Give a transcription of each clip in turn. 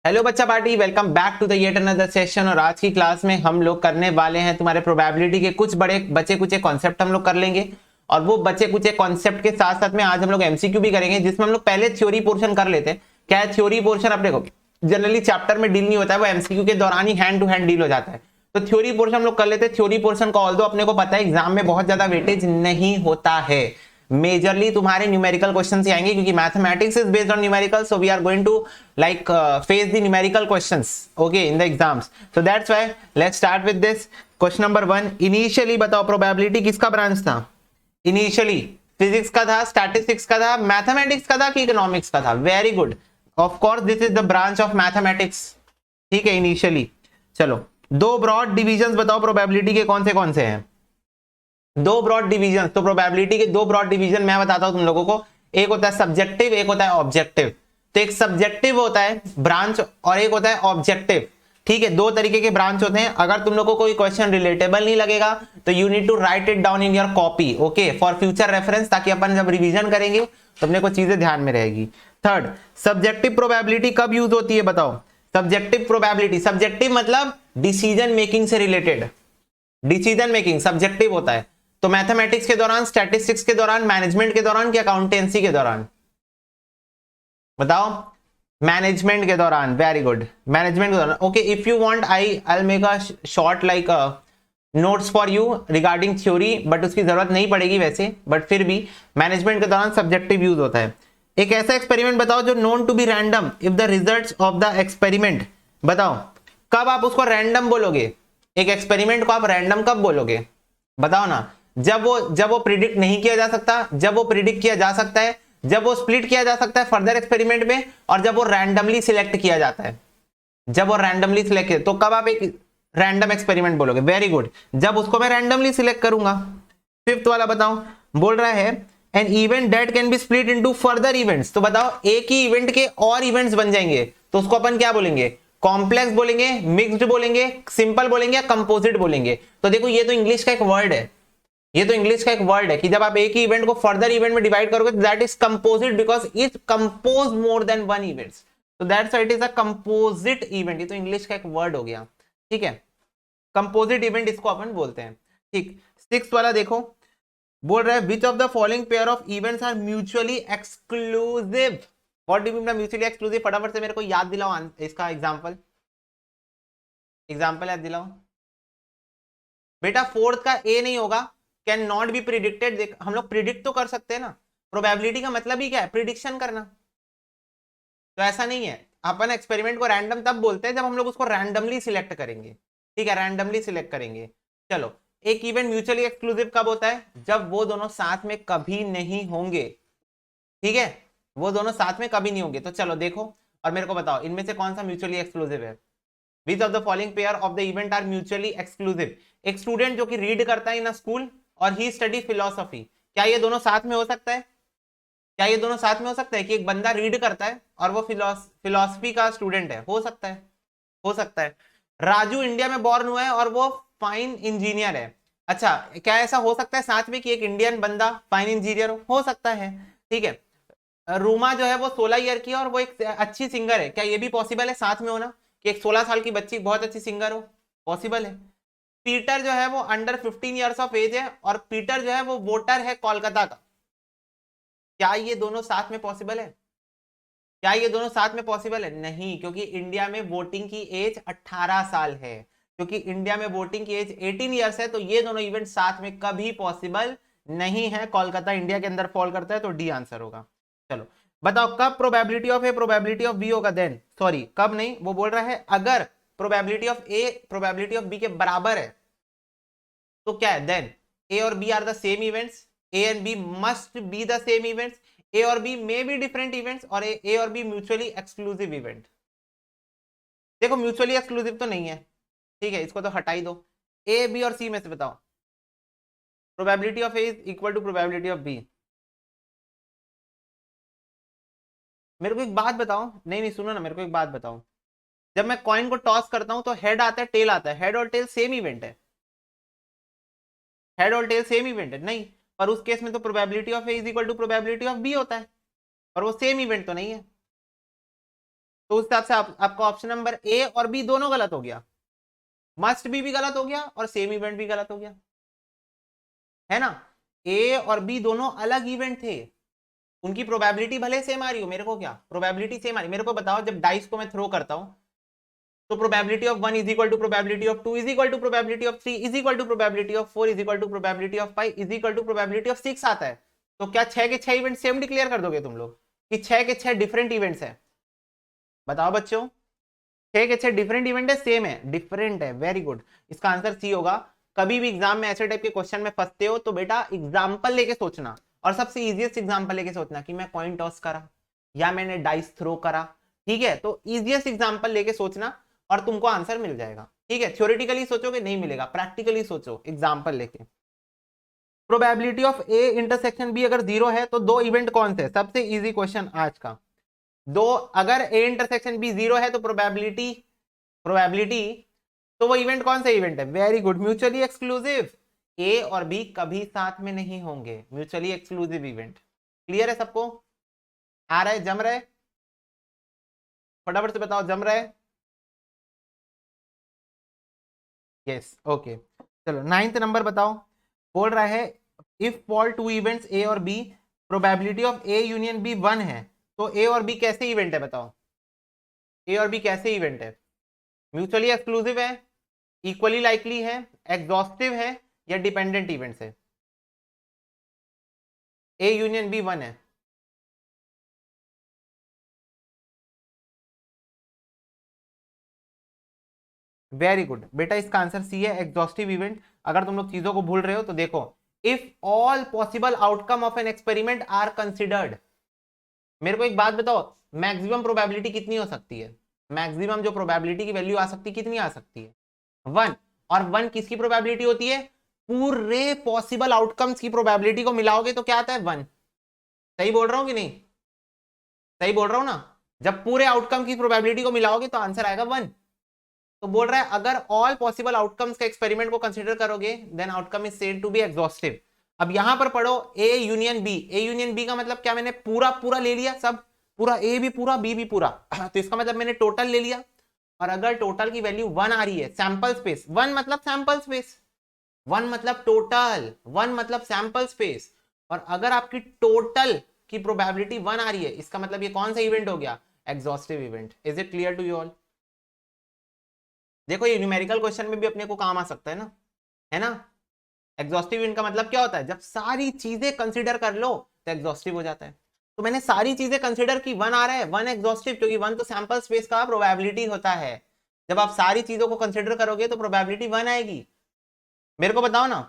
Hello बच्चा party, welcome back to the yet another session. और आज की क्लास में हम लोग करने वाले हैं तुम्हारे प्रोबेबिलिटी के कुछ बड़े बचे कुचे कॉन्सेप्ट हम लोग कर लेंगे। और वो बचे कुचे कॉन्सेप्ट के साथ साथ में आज हम लोग एमसीक्यू भी करेंगे, जिसमें हम लोग पहले थ्योरी पोर्शन कर लेते हैं। क्या है थ्योरी पोर्शन? अपने को जनरली चैप्टर में डील नहीं होता है, वो एमसीक्यू के दौरान ही हैंड टू हैंड डील हो जाता है। तो थ्योरी पोर्शन हम लोग कर लेते हैं। थ्योरी पोर्शन का ऑल्दो अपने को पता है एग्जाम में बहुत ज्यादा वेटेज नहीं होता है, मेजरली तुम्हारे न्यूमेरिकल क्वेश्चन ही आएंगे, क्योंकि mathematics is based on numerical, so we are going to like face the numerical questions okay in the exams. So that's why let's start with this question number 1. initially बताओ probability किसका branch था? initially physics का था, statistics का था, mathematics का था कि इकोनॉमिक्स का था? Very good, of course this is the branch of mathematics. ठीक है, इनिशियली। चलो, दो ब्रॉड डिविजन बताओ प्रोबेबिलिटी के, कौन से हैं? दो ब्रॉड डिवीजन। तो प्रोबेबिलिटी के दो ब्रॉड डिवीजन मैं बताता हूं तुम लोगों को। एक होता है सब्जेक्टिव, एक होता है ऑब्जेक्टिव। तो एक सब्जेक्टिव होता है ब्रांच और एक होता है ऑब्जेक्टिव। ठीक है, दो तरीके के ब्रांच होते हैं। अगर तुम लोगों को कोई क्वेश्चन रिलेटेबल नहीं लगेगा तो you need to write it down in your copy, okay, for future reference, ताकि अपन जब रिवीजन करेंगे तो अपने को चीजें ध्यान में रहेगी। थर्ड, सब्जेक्टिव प्रोबेबिलिटी कब यूज होती है बताओ? सब्जेक्टिव प्रोबेबिलिटी, सब्जेक्टिव मतलब डिसीजन मेकिंग से रिलेटेड। डिसीजन मेकिंग सब्जेक्टिव होता है। तो मैथमेटिक्स के दौरान, स्टैटिस्टिक्स के दौरान, मैनेजमेंट के दौरान कि अकाउंटेंसी के दौरान? बताओ। मैनेजमेंट के दौरान। वेरी गुड, मैनेजमेंट के दौरान। Okay, if you want I make a short like notes for you regarding theory, but उसकी जरूरत नहीं पड़ेगी वैसे, बट फिर भी मैनेजमेंट के दौरान सब्जेक्टिव यूज होता है। एक ऐसा एक्सपेरिमेंट बताओ जो known to be random if the results of the experiment. बताओ, कब आप उसको रैंडम बोलोगे? एक एक्सपेरिमेंट को आप रैंडम कब बोलोगे? बताओ ना। जब वो प्रिडिक्ट नहीं किया जा सकता, जब वो प्रिडिक्ट किया जा सकता है, जब वो स्प्लिट किया जा सकता है फर्दर एक्सपेरिमेंट में, और जब वो रैंडमली सिलेक्ट किया जाता है। जब वो रैंडमली सिलेक्ट किया, तो कब आप एक रैंडम एक्सपेरिमेंट बोलोगे? वेरी गुड, जब उसको मैं रैंडमली सिलेक्ट करूंगा। फिफ्थ वाला बताओ, बोल रहा है an event that can be split into further events. तो बताओ, एक ही इवेंट के और इवेंट्स बन जाएंगे, तो उसको अपन क्या बोलेंगे? कॉम्प्लेक्स बोलेंगे, मिक्स्ड बोलेंगे, सिंपल बोलेंगे या कंपोजिट बोलेंगे? तो देखो, ये तो इंग्लिश का एक वर्ड है, ये तो इंग्लिश का एक वर्ड है कि जब आप एक ही इवेंट को फर्दर इवेंट में डिवाइड करोगे, that is composite, because it compose more than one events, तो that's why it is a composite event. ये तो इंग्लिश का एक वर्ड हो गया। ठीक है, कंपोजिट इवेंट इसको अपन बोलते हैं। ठीक, सिक्स वाला देखो, बोल रहा है which of the following pair of events are mutually exclusive. What do you mean by mutually exclusive? फटाफट से मेरे को याद दिलाओ इसका एग्जांपल, एग्जांपल याद दिलाओ बेटा। फोर्थ का ए नहीं होगा, कैन नॉट बी प्रिडिक्टेड। हम लोग प्रिडिक्ट तो कर सकते हैं ना, प्रोबेबिलिटी का मतलब ही क्या है? प्रिडिक्शन करना। तो ऐसा नहीं है, अपन एक्सपेरिमेंट को रैंडम तब बोलते हैं जब हम लोग उसको रैंडमली सिलेक्ट करेंगे। ठीक है, रैंडमली सिलेक्ट करेंगे। चलो, एक इवेंट म्यूचुअली एक्सक्लूसिव कब होता है? जब वो दोनों साथ में कभी नहीं होंगे। ठीक है, वो दोनों साथ में कभी नहीं होंगे। तो चलो देखो और मेरे को बताओ, इनमें से कौन सा म्यूचुअली एक्सक्लूसिव है? Which of the following pair of the event are mutually exclusive? एक स्टूडेंट जो कि रीड करता है इन स्कूल और ही स्टडी फिलोसफी, क्या ये दोनों साथ में हो सकता है? क्या ये दोनों साथ में हो सकता है कि एक बंदा रीड करता है और वो फिलोसफी का स्टूडेंट है? हो सकता है, हो सकता है। राजू इंडिया में बॉर्न हुआ है और वो फाइन इंजीनियर है। अच्छा, क्या ऐसा हो सकता है साथ में कि एक इंडियन बंदा फाइन इंजीनियर हो सकता है। ठीक है, रूमा जो है वो 16 ईयर की है और वो एक अच्छी सिंगर है, क्या ये भी पॉसिबल है साथ में होना कि एक 16 साल की बच्ची बहुत अच्छी सिंगर हो? पॉसिबल है। पीटर जो है वो अंडर 15 ईयर्स ऑफ एज है और पीटर जो है वो वोटर है कोलकाता का, क्या ये दोनों साथ में पॉसिबल है? क्या ये दोनों साथ में पॉसिबल है? नहीं, क्योंकि इंडिया में वोटिंग की एज 18 साल है। क्योंकि इंडिया में वोटिंग की एज 18 ईयर्स है, तो ये दोनों इवेंट साथ में कभी पॉसिबल नहीं है। कोलकाता इंडिया के अंदर फॉल करता है, तो डी आंसर होगा। चलो बताओ, कब probability of A probability of B होगा? देन सॉरी, कब नहीं, वो बोल रहा है अगर probability of A probability of B के बराबर है तो क्या है? देन ए और B are the same events, A and B must be the same events, A और B may be different events, और ए और बी म्यूचुअली एक्सक्लूसिव इवेंट। देखो, म्यूचुअली एक्सक्लूसिव तो नहीं है, ठीक है, इसको तो हटा ही दो। ए बी और सी में से बताओ, probability of A is equal to probability of B. मेरे को एक बात बताओ, नहीं नहीं सुनो ना, मेरे को एक बात बताओ, जब मैं कॉइन को टॉस करता हूं तो हेड आता है टेल आता है, हेड और टेल सेम इवेंट है? हेड और टेल सेम इवेंट है? नहीं, पर उस केस में तो probability of A is equal to probability of B होता है, और वो सेम इवेंट तो नहीं है। तो उस हिसाब से आपका ऑप्शन नंबर ए और बी दोनों गलत हो गया, मस्ट बी भी गलत हो गया और सेम इवेंट भी गलत हो गया, है ना। ए और बी दोनों अलग इवेंट थे, उनकी प्रोबेबिलिटी भले सेम आ रही हो, मेरे को क्या प्रोबेबिलिटी सेम आ रही, मेरे को बताओ जब डाइस को मैं थ्रो करता हूं तो probability of 1 is equal to probability of 2 is equal to probability of 3 is equal to probability of 4 is equal to probability of 5 is equal to probability of 6 आता है। तो क्या 6 के 6 इवेंट सेम डिक्लेयर कर दोगे तुम लोग कि 6 के 6 डिफरेंट इवेंट्स है? बताओ बच्चों, 6 के 6 डिफरेंट इवेंट है, सेम है, डिफरेंट है, वेरी गुड। इसका आंसर सी होगा। कभी भी एग्जाम में ऐसे टाइप के क्वेश्चन में फंसते हो तो बेटा एग्जाम्पल लेके सोचना, और सबसे इजीएस्ट एग्जाम्पल लेके सोचना कि मैं कॉइन टॉस करा या मैंने डाइस थ्रो करा, ठीक है। तो इजीएस्ट एग्जाम्पल लेके सोचना और तुमको आंसर मिल जाएगा, ठीक है। थ्योरेटिकली सोचोगे नहीं मिलेगा, प्रैक्टिकली सोचो एग्जाम्पल लेके। Probability of A intersection B अगर 0 है तो दो इवेंट कौन से? सबसे इजी क्वेश्चन आज का। दो, अगर ए इंटरसेक्शन बी 0 है तो प्रोबेबिलिटी तो वो इवेंट कौन सा इवेंट है? Very good, mutually exclusive. A और बी कभी साथ में नहीं होंगे, म्यूचुअली एक्सक्लूसिव इवेंट। क्लियर है सबको? आ रहा है, जम रहा है? फटाफट से बताओ, जम रहा है? Yes, okay. चलो 9th नंबर बताओ। बोल रहा है if for two events A और B probability of A union B 1 है, तो ए और बी कैसे इवेंट है? बताओ, ए और बी कैसे इवेंट है? म्यूचुअली एक्सक्लूसिव है, इक्वली लाइकली है, एग्जॉस्टिव है, या डिपेंडेंट इवेंट्स है? ए यूनियन बी 1 है। वेरी गुड बेटा, इसका आंसर सी है, एग्जॉस्टिव इवेंट। अगर तुम लोग चीजों को भूल रहे हो तो देखो, if all possible outcome of an experiment are considered. मेरे को एक बात बताओ, मैक्सिमम प्रोबेबिलिटी कितनी हो सकती है? मैक्सिमम जो प्रोबेबिलिटी की वैल्यू आ सकती है कितनी आ सकती है? 1। और 1 किसकी प्रोबेबिलिटी होती है? पूरे पॉसिबल आउटकम्स की प्रोबेबिलिटी को मिलाओगे तो क्या आता है? 1। सही बोल रहा हूं कि नहीं? सही बोल रहा हूं ना? जब पूरे आउटकम की प्रोबेबिलिटी को मिलाओगे तो आंसर आएगा 1। तो बोल रहा है अगर ऑल पॉसिबल आउटकम्स का एक्सपेरिमेंट को कंसीडर करोगे then outcome is said to be exhaustive. अब यहां पर पढ़ो A union B. A union B का मतलब क्या? मैंने पूरा पूरा ले लिया, सब पूरा, ए भी पूरा बी भी पूरा तो इसका मतलब मैंने टोटल ले लिया। और अगर टोटल की वैल्यू 1 आ रही है, सैंपल स्पेस 1 मतलब सैंपल स्पेस, 1 मतलब टोटल, 1 मतलब सैंपल स्पेस, और अगर आपकी टोटल की प्रोबेबिलिटी 1 आ रही है, इसका मतलब ये कौन सा इवेंट हो गया? Exhaustive event. Is it clear to you all? देखो ये न्यूमेरिकल क्वेश्चन में भी अपने को काम आ सकता है ना, है ना। एग्जॉस्टिव इवेंट का मतलब क्या होता है? जब सारी चीजें कंसीडर कर लो तो एग्जॉस्टिव हो जाता है। तो मैंने सारी चीजें कंसीडर की, 1 आ रहा है, 1 एग्जॉस्टिव, क्योंकि 1 तो सैंपल स्पेस का प्रोबेबिलिटी होता है। जब आप सारी चीजों को कंसीडर करोगे तो प्रोबेबिलिटी 1 आएगी। मेरे को बताओ ना,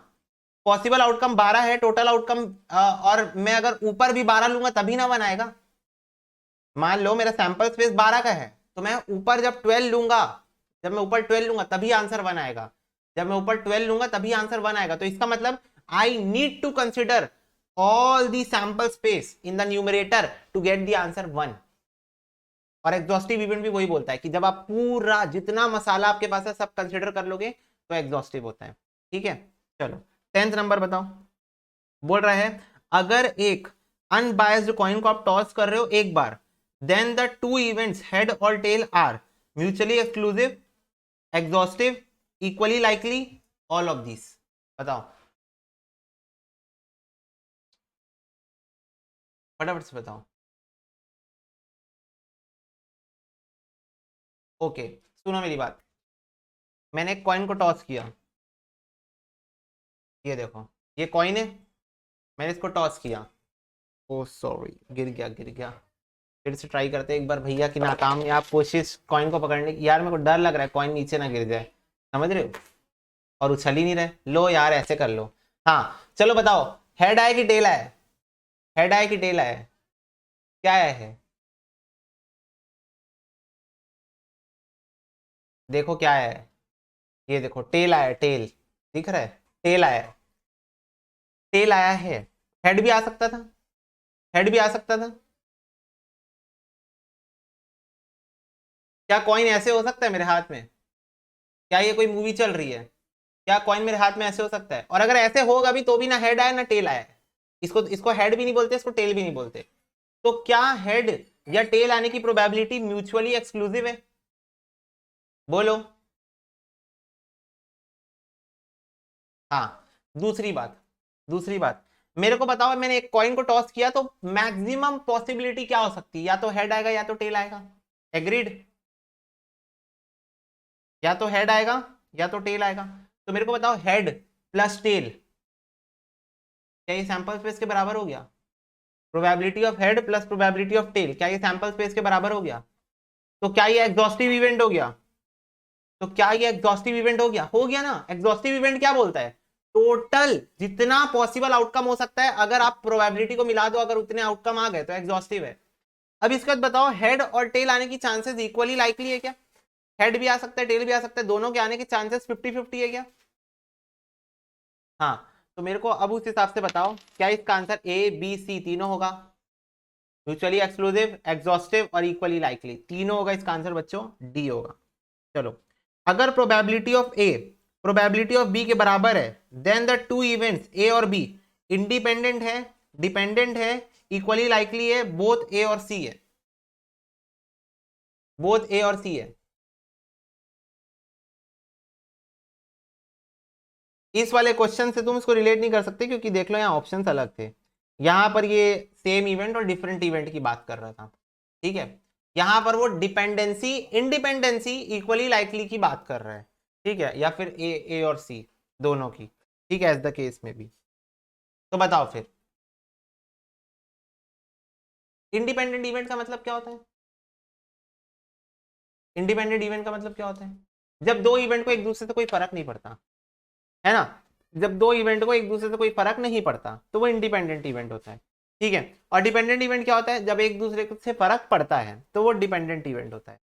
पॉसिबल आउटकम 12 है, टोटल आउटकम, और मैं अगर ऊपर भी 12 लूंगा तभी ना 1 आएगा। मान लो मेरा सैंपल स्पेस 12 का है, तो मैं ऊपर जब 12 लूंगा, जब मैं ऊपर 12 लूंगा तभी आंसर 1 आएगा। जब मैं ऊपर 12 लूंगा तभी आंसर 1 आएगा। तो इसका मतलब I need to consider all the sample space in the numerator to get the answer 1। और एग्जॉस्टिव इवेंट भी वही बोलता है कि जब आप पूरा जितना मसाला आपके पास है सब कंसिडर कर लोगे तो एग्जॉस्टिव होता है, ठीक है। चलो 10th नंबर बताओ। बोल रहा है अगर एक अनबायस्ड कॉइन को आप टॉस कर रहे हो एक बार, then the two events head और tail are mutually exclusive, exhaustive, equally likely, all of this. बताओ फटाफट से बताओ। ओके सुनो मेरी बात, मैंने एक कॉइन को टॉस किया, ये देखो ये कॉइन है, मैंने इसको टॉस किया, ओ सॉरी गिर गया गिर गया। फिर से ट्राई करते हैं एक बार भैया की नाकामयाब कोशिश कॉइन को पकड़ने की। यार मेरे को डर लग रहा है कॉइन नीचे ना गिर जाए, समझ रहे हो, और उछल ही नहीं रहे। लो यार ऐसे कर लो। हाँ चलो बताओ, हेड आए कि टेल आए? हेड आए कि टेल आए? क्या आया है? देखो क्या आया है, ये देखो टेल आया, टेल दिख रहा है, टेल आया है, टेल आया है। हेड भी आ सकता था, हेड भी आ सकता था। क्या कॉइन ऐसे हो सकता है मेरे हाथ में? क्या ये कोई मूवी चल रही है? क्या कॉइन मेरे हाथ में ऐसे हो सकता है? और अगर ऐसे होगा भी तो भी ना हेड आए ना टेल आए। इसको इसको हेड भी नहीं बोलते, इसको टेल भी नहीं बोलते। तो क्या हेड या टेल आने की प्रोबेबिलिटी म्यूचुअली एक्सक्लूसिव है? बोलो। हाँ, दूसरी बात मेरे को बताओ, मैंने एक कॉइन को टॉस किया तो मैक्सिमम पॉसिबिलिटी क्या हो सकती है? या तो हेड आएगा या तो टेल आएगा। एग्रीड? या तो हेड आएगा या तो टेल आएगा। तो मेरे को बताओ, हेड प्लस टेल, क्या ये सैंपल स्पेस के बराबर हो गया? Probability of head plus probability of tail, क्या ये सैंपल स्पेस के बराबर हो गया? तो क्या ये एग्जॉस्टिव इवेंट हो गया? तो क्या ये एग्जॉस्टिव इवेंट हो गया? हो गया ना। एग्जॉस्टिव इवेंट क्या बोलता है? टोटल जितना पॉसिबल आउटकम हो सकता है, अगर आप प्रोबेबिलिटी को मिला दो, अगर उतने आउटकम आ गए तो एग्जॉस्टिव है। अब इसके बाद बताओ, हेड और टेल आने की चांसेस इक्वली लाइकली है क्या? हेड भी आ सकता है, टेल भी आ सकता है, दोनों के आने के चांसेस 50-50 है क्या? हाँ। तो मेरे को अब उस हिसाब से बताओ, क्या इसका आंसर ए बी सी तीनों होगा? म्यूचुअली एक्सक्लूसिव, एग्जॉस्टिव और इक्वली लाइकली, तीनों होगा। इसका आंसर बच्चों डी होगा। चलो, अगर probability of A probability of B के बराबर है, then the two events A और बी इंडिपेंडेंट है, डिपेंडेंट है, इक्वली लाइकली है, बोथ ए और सी है। बोथ ए और सी है। इस वाले क्वेश्चन से तुम इसको रिलेट नहीं कर सकते, क्योंकि देख लो यहाँ ऑप्शंस अलग थे। यहां पर ये सेम इवेंट और डिफरेंट इवेंट की बात कर रहा था, ठीक है। यहां पर वो डिपेंडेंसी इंडिपेंडेंसी इक्वली लाइकली की बात कर रहा है, ठीक है, या फिर ए और सी दोनों की, ठीक है, एज द केस में भी। तो बताओ फिर, इंडिपेंडेंट इवेंट का मतलब क्या होता है? इंडिपेंडेंट इवेंट का मतलब क्या होता है? जब दो इवेंट को एक दूसरे से कोई फर्क नहीं पड़ता, है ना। जब दो इवेंट को एक दूसरे से कोई फर्क नहीं पड़ता तो वो इंडिपेंडेंट इवेंट होता है, ठीक है। और डिपेंडेंट इवेंट क्या होता है? जब एक दूसरे से फर्क पड़ता है तो वो डिपेंडेंट इवेंट होता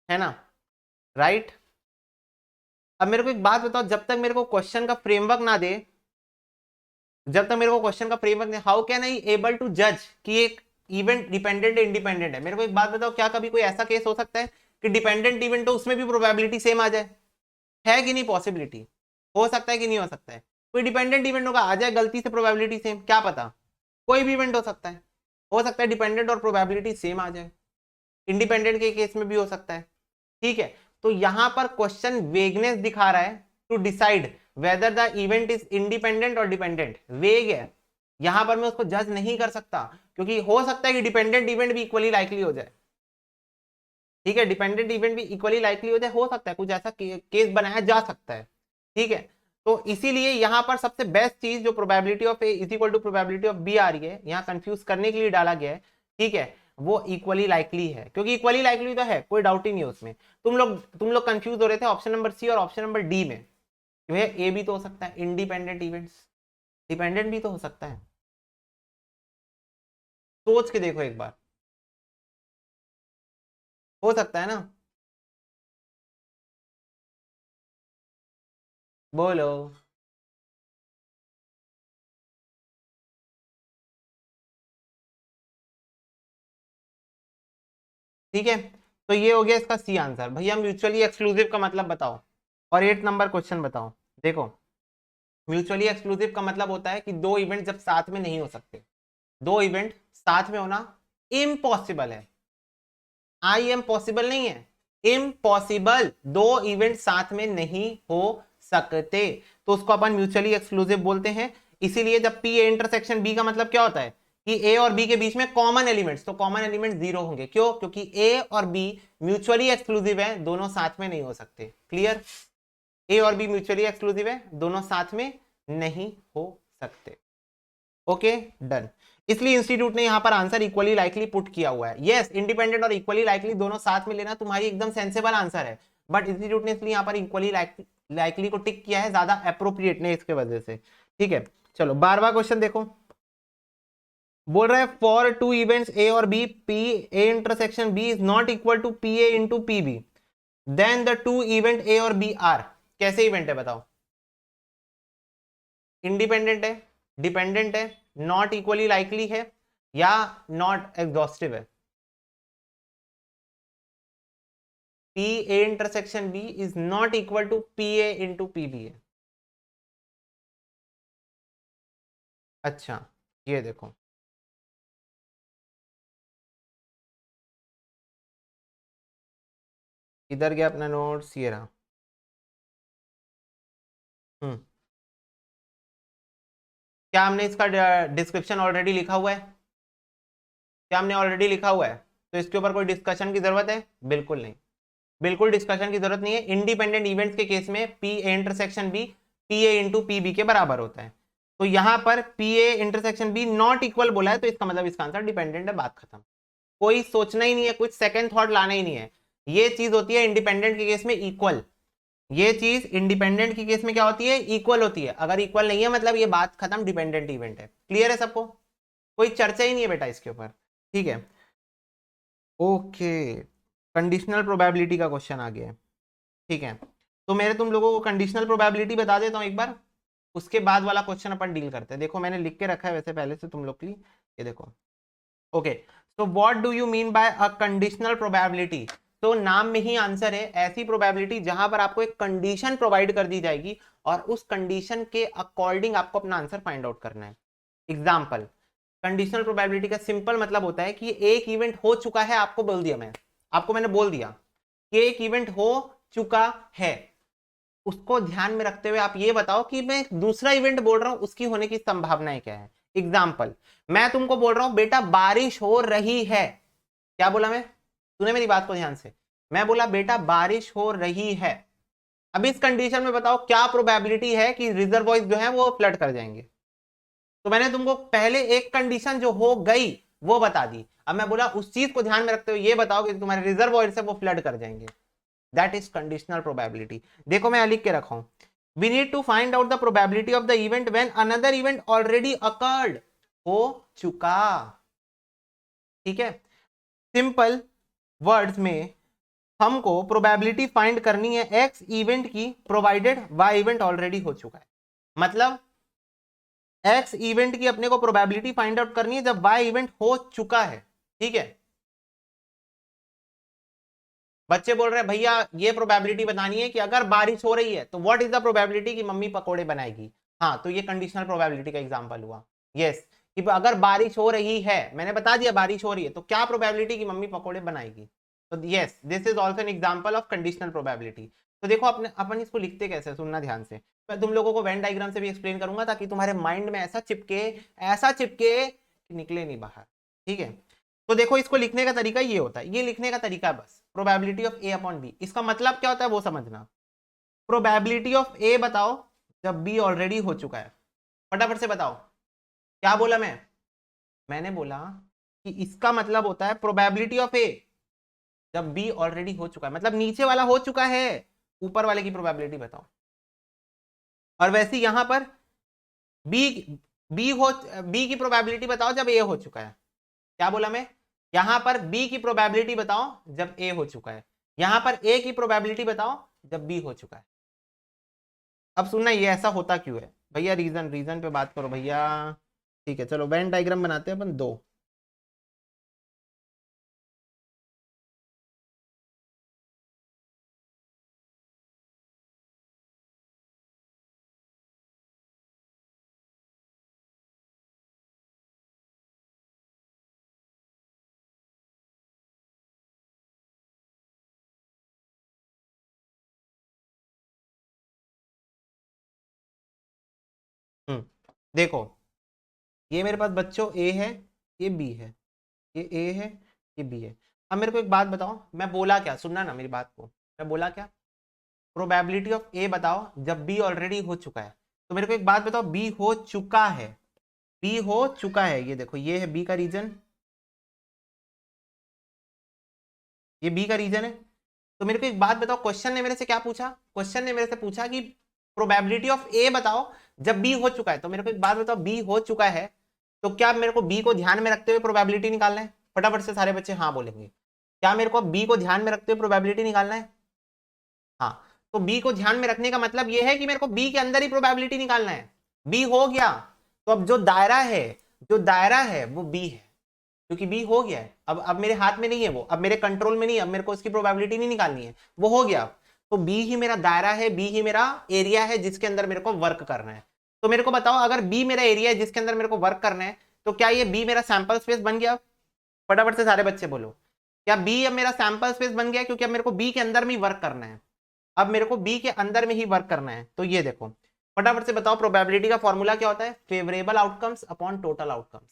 है ना। राइट। अब मेरे को एक बात बताओ, जब तक मेरे को क्वेश्चन का फ्रेमवर्क ना दे, जब तक मेरे को क्वेश्चन का फ्रेमवर्क दे, how can I able to जज कि एक इवेंट डिपेंडेंट है इंडिपेंडेंट है? मेरे को एक बात बताओ, क्या कभी कोई ऐसा केस हो सकता है कि डिपेंडेंट इवेंट हो उसमें भी प्रोबेबिलिटी सेम आ जाए? है कि नहीं पॉसिबिलिटी? हो सकता है कि नहीं हो सकता है? कोई डिपेंडेंट इवेंट होगा, आ जाए गलती से प्रोबेबिलिटी सेम, क्या पता। कोई भी इवेंट हो सकता है डिपेंडेंट और प्रोबेबिलिटी सेम आ जाए। इंडिपेंडेंट के केस में भी हो सकता है, ठीक है। तो यहां पर क्वेश्चन वेगनेस दिखा रहा है to decide whether the event is independent और डिपेंडेंट। वेग है, यहां पर मैं उसको जज नहीं कर सकता, क्योंकि हो सकता है कि डिपेंडेंट इवेंट भी इक्वली लाइकली हो जाए, ठीक है। डिपेंडेंट इवेंट भी इक्वली लाइकली हो जाए, हो सकता है कुछ ऐसा केस बनाया जा सकता है, ठीक है। तो इसीलिए यहां पर सबसे बेस्ट चीज जो probability of A is equal to probability of B आ रही है, यहां कंफ्यूज करने के लिए डाला गया है, ठीक है। वो इक्वली लाइकली है, क्योंकि इक्वली लाइकली तो है, कोई डाउट ही नहीं है उसमें। तुम लोग कंफ्यूज हो रहे थे ऑप्शन नंबर सी और ऑप्शन नंबर डी में, ए भी तो हो सकता है इंडिपेंडेंट इवेंट्स, डिपेंडेंट भी तो हो सकता है। सोच के देखो एक बार, हो सकता है ना। बोलो। ठीक है, तो ये हो गया इसका सी आंसर। भैया म्यूचुअली एक्सक्लूसिव का मतलब बताओ, और 8 नंबर क्वेश्चन बताओ। देखो, म्यूचुअली एक्सक्लूसिव का मतलब होता है कि दो इवेंट जब साथ में नहीं हो सकते, दो इवेंट साथ में होना इम्पॉसिबल है। आई एम पॉसिबल नहीं है, इम्पॉसिबल। दो इवेंट साथ में नहीं हो सकते, तो उसको अपन म्यूचुअली एक्सक्लूसिव बोलते हैं। इसीलिए जब पी ए इंटरसेक्शन बी का मतलब क्या होता है कि ए और बी के बीच में कॉमन एलिमेंट्स, तो कॉमन एलिमेंट 0 होंगे। क्यों? क्योंकि ए और बी म्यूचुअली एक्सक्लूसिव है, दोनों साथ में नहीं हो सकते। क्लियर? ए और बी म्यूचुअली एक्सक्लूसिव है, दोनों साथ में नहीं हो सकते। Okay, done. इसलिए इंस्टीट्यूट ने यहां पर आंसर इक्वली लाइकली पुट किया हुआ है। यस, इंडिपेंडेंट और इक्वली लाइकली दोनों साथ में लेना तुम्हारी एकदम सेंसेबल आंसर है, बट इंस्टीट्यूट ने इसलिए यहां पर इक्वली लाइकली को टिक किया है, ज्यादा अप्रोप्रिएट ने इसके वजह से, ठीक है। चलो 12वां क्वेश्चन देखो, बोल रहा है फॉर टू इवेंट्स ए और B, P A intersection B is not equal to P A into P B, then the two event A और बी आर। कैसे इवेंट है बताओ? इंडिपेंडेंट है, डिपेंडेंट है, नॉट इक्वली लाइकली है, या not exhaustive है? P A intersection B is not equal to P A into P B है। अच्छा, ये देखो, इधर गया अपना नोट्स, ये रहा। क्या हमने इसका डिस्क्रिप्शन ऑलरेडी लिखा हुआ है? क्या हमने ऑलरेडी लिखा हुआ है? तो इसके ऊपर कोई डिस्कशन की जरूरत है? बिल्कुल नहीं, बिल्कुल डिस्कशन की जरूरत नहीं है। इंडिपेंडेंट इवेंट्स के केस में P A intersection B P A into P B के बराबर होता है। तो यहां पर P A intersection B not equal बोला है, तो इसका मतलब इसका आंसर डिपेंडेंट है, बात खत्म। कोई सोचना ही नहीं है, कुछ सेकंड थॉट लाना ही नहीं है। ये चीज होती है इंडिपेंडेंट के केस में इक्वल। ये चीज इंडिपेंडेंट के केस में क्या होती है? इक्वल होती है। अगर इक्वल नहीं है मतलब ये बात खत्म, डिपेंडेंट इवेंट है। क्लियर है सबको? कोई चर्चा ही नहीं है बेटा इसके ऊपर, ठीक है। ओके, कंडीशनल प्रोबेबिलिटी का क्वेश्चन आ गया है, ठीक है। तो मेरे तुम लोगों को कंडीशनल प्रोबेबिलिटी बता देता हूं एक बार, उसके बाद वाला क्वेश्चन अपन डील करते हैं। देखो मैंने लिख के रखा है वैसे पहले से तुम लोग के लिए, ये देखो। Okay, so what do you mean bye a conditional probability? तो नाम में ही आंसर है, ऐसी प्रोबेबिलिटी जहां पर आपको एक कंडीशन प्रोवाइड कर दी जाएगी और उस कंडीशन के अकॉर्डिंग आपको अपना आंसर फाइंड आउट करना है। एग्जाम्पल, कंडीशनल प्रोबेबिलिटी का सिंपल मतलब होता है कि एक इवेंट हो चुका है, आपको बोल दिया, मैंने बोल दिया कि एक इवेंट हो चुका है, उसको ध्यान में रखते हुए आप ये बताओ कि मैं दूसरा इवेंट बोल रहा हूं, उसकी होने की संभावनाएं क्या है। एग्जाम्पल, मैं तुमको बोल रहा हूं बेटा बारिश हो रही है। क्या बोला मैं? सुने मेरी बात को ध्यान से। मैं बोला बेटा बारिश हो रही है। अब इस कंडीशन में बताओ क्या प्रोबेबिलिटी है कि रिजर्वॉइस जो है वो फ्लड कर जाएंगे। तो मैंने तुमको पहले एक कंडीशन जो हो गई वो बता दी, अब मैं बोला उस चीज को ध्यान में रखते हुए ये बताओ कि तुम्हारे रिजर्वॉइर से वो फ्लड कर जाएंगे। That is conditional probability. देखो मैं लिख के रखा हूं, we need to find out the probability of the event when another event already occurred, हो चुका, ठीक है। सिंपल वर्ड्स में हमको प्रोबेबिलिटी फाइंड करनी है एक्स इवेंट की, प्रोवाइडेड वाई इवेंट ऑलरेडी हो चुका है। मतलब एक्स इवेंट की अपने को प्रोबेबिलिटी फाइंड आउट करनी है जब वाई इवेंट हो चुका है, ठीक है। बच्चे बोल रहे हैं भैया ये प्रोबेबिलिटी बतानी है कि अगर बारिश हो रही है तो व्हाट इज द प्रोबेबिलिटी कि मम्मी पकोड़े बनाएगी। हाँ, तो ये कंडीशनल प्रोबेबिलिटी का एग्जांपल हुआ। यस, कि अगर बारिश हो रही है, मैंने बता दिया बारिश हो रही है, तो क्या प्रोबेबिलिटी कि मम्मी पकोड़े बनाएगी। तो yes, this is also an example of conditional probability. तो देखो अपने अपन इसको लिखते कैसे, सुनना ध्यान से। मैं तुम लोगों को वेन डायग्राम से भी एक्सप्लेन करूंगा ताकि तुम्हारे माइंड में ऐसा चिपके कि निकले नहीं बाहर, ठीक है। तो देखो इसको लिखने का तरीका ये होता है, ये लिखने का तरीका बस, probability of A upon B. इसका मतलब क्या होता है वो समझना। प्रोबेबिलिटी ऑफ ए बताओ जब बी ऑलरेडी हो चुका है। फटाफट से बताओ क्या बोला मैंने बोला कि इसका मतलब होता है प्रोबेबिलिटी ऑफ ए जब बी ऑलरेडी हो चुका है, मतलब नीचे वाला हो चुका है, ऊपर वाले की प्रोबेबिलिटी बताओ। और वैसे यहां पर बी बी की प्रोबेबिलिटी बताओ जब ए हो चुका है। क्या बोला मैं? यहां पर बी की प्रोबेबिलिटी बताओ जब ए हो चुका है, यहां पर ए की प्रोबेबिलिटी बताओ जब बी हो चुका है। अब सुनना ये ऐसा होता क्यों है भैया, रीजन रीजन पे बात करो भैया, ठीक है। चलो वेन डायग्राम बनाते हैं अपन दो। देखो ये मेरे पास बच्चों ए है, ये बी है, ये ए है, ये बी है। अब मेरे को एक बात बताओ, मैं बोला क्या, सुनना ना मेरी बात को, मैं बोला क्या? प्रोबेबिलिटी ऑफ ए बताओ जब बी ऑलरेडी हो चुका है। तो मेरे को एक बात बताओ, बी हो चुका है, बी हो चुका है, ये देखो ये है बी का रीजन, ये बी का रीजन है। तो मेरे को एक बात बताओ, क्वेश्चन ने मेरे से क्या पूछा? क्वेश्चन ने मेरे से पूछा कि प्रोबेबिलिटी ऑफ ए बताओ जब बी हो चुका है। तो मेरे को एक बात बताओ, बी हो चुका है तो क्या मेरे को बी को ध्यान में रखते हुए प्रोबेबिलिटी निकालना है? फटाफट से सारे बच्चे हाँ बोलेंगे। क्या मेरे को बी को ध्यान में रखते हुए प्रोबेबिलिटी निकालना है? हाँ। तो बी को ध्यान में रखने का मतलब यह है कि मेरे को बी के अंदर ही प्रोबेबिलिटी निकालना है। बी हो गया तो अब जो दायरा है वो बी है, क्योंकि बी हो गया है। अब मेरे हाथ में नहीं है वो, अब मेरे कंट्रोल में नहीं है, अब मेरे को उसकी प्रोबेबिलिटी नहीं निकालनी है, वो हो गया। तो बी ही मेरा दायरा है, बी ही मेरा एरिया है जिसके अंदर मेरे को वर्क करना है। तो मेरे को बताओ अगर बी मेरा एरिया है जिसके अंदर मेरे को वर्क करना है, तो क्या ये बी मेरा सैंपल स्पेस बन गया? फटाफट से सारे बच्चे बोलो, क्या बी अब मेरा सैंपल स्पेस बन गया? क्योंकि अब मेरे को बी के अंदर में ही वर्क करना है, अब मेरे को बी के अंदर में ही वर्क करना है। तो ये देखो फटाफट से बताओ, प्रोबेबिलिटी का फॉर्मूला क्या होता है? Favourable outcomes upon total outcomes.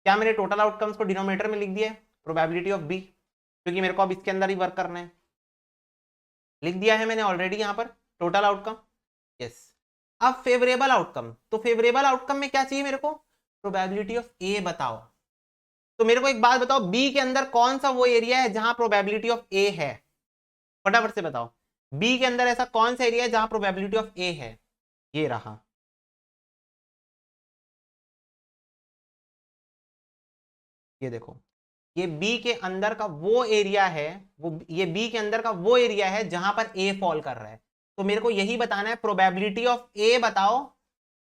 क्या मैंने टोटल आउटकम्स को डिनोमिनेटर में लिख दिया है? प्रोबेबिलिटी ऑफ बी, क्योंकि मेरे को अब इसके अंदर ही वर्क करना है, लिख दिया है मैंने ऑलरेडी यहाँ पर टोटल आउटकम। यस। अब फेवरेबल आउटकम, तो फेवरेबल आउटकम में क्या चाहिए मेरे को? प्रोबेबिलिटी ऑफ ए बताओ। तो मेरे को एक बात बताओ, बी के अंदर कौन सा वो एरिया है जहां प्रोबेबिलिटी ऑफ ए है? फटाफट से बताओ, बी के अंदर ऐसा कौन सा एरिया है जहां प्रोबेबिलिटी ऑफ ए है? ये रहा। ये देखो, ये बी के अंदर का वो एरिया है, वो ये बी के अंदर का वो एरिया है जहां पर ए फॉल कर रहा है। तो मेरे को यही बताना है, प्रोबेबिलिटी ऑफ ए बताओ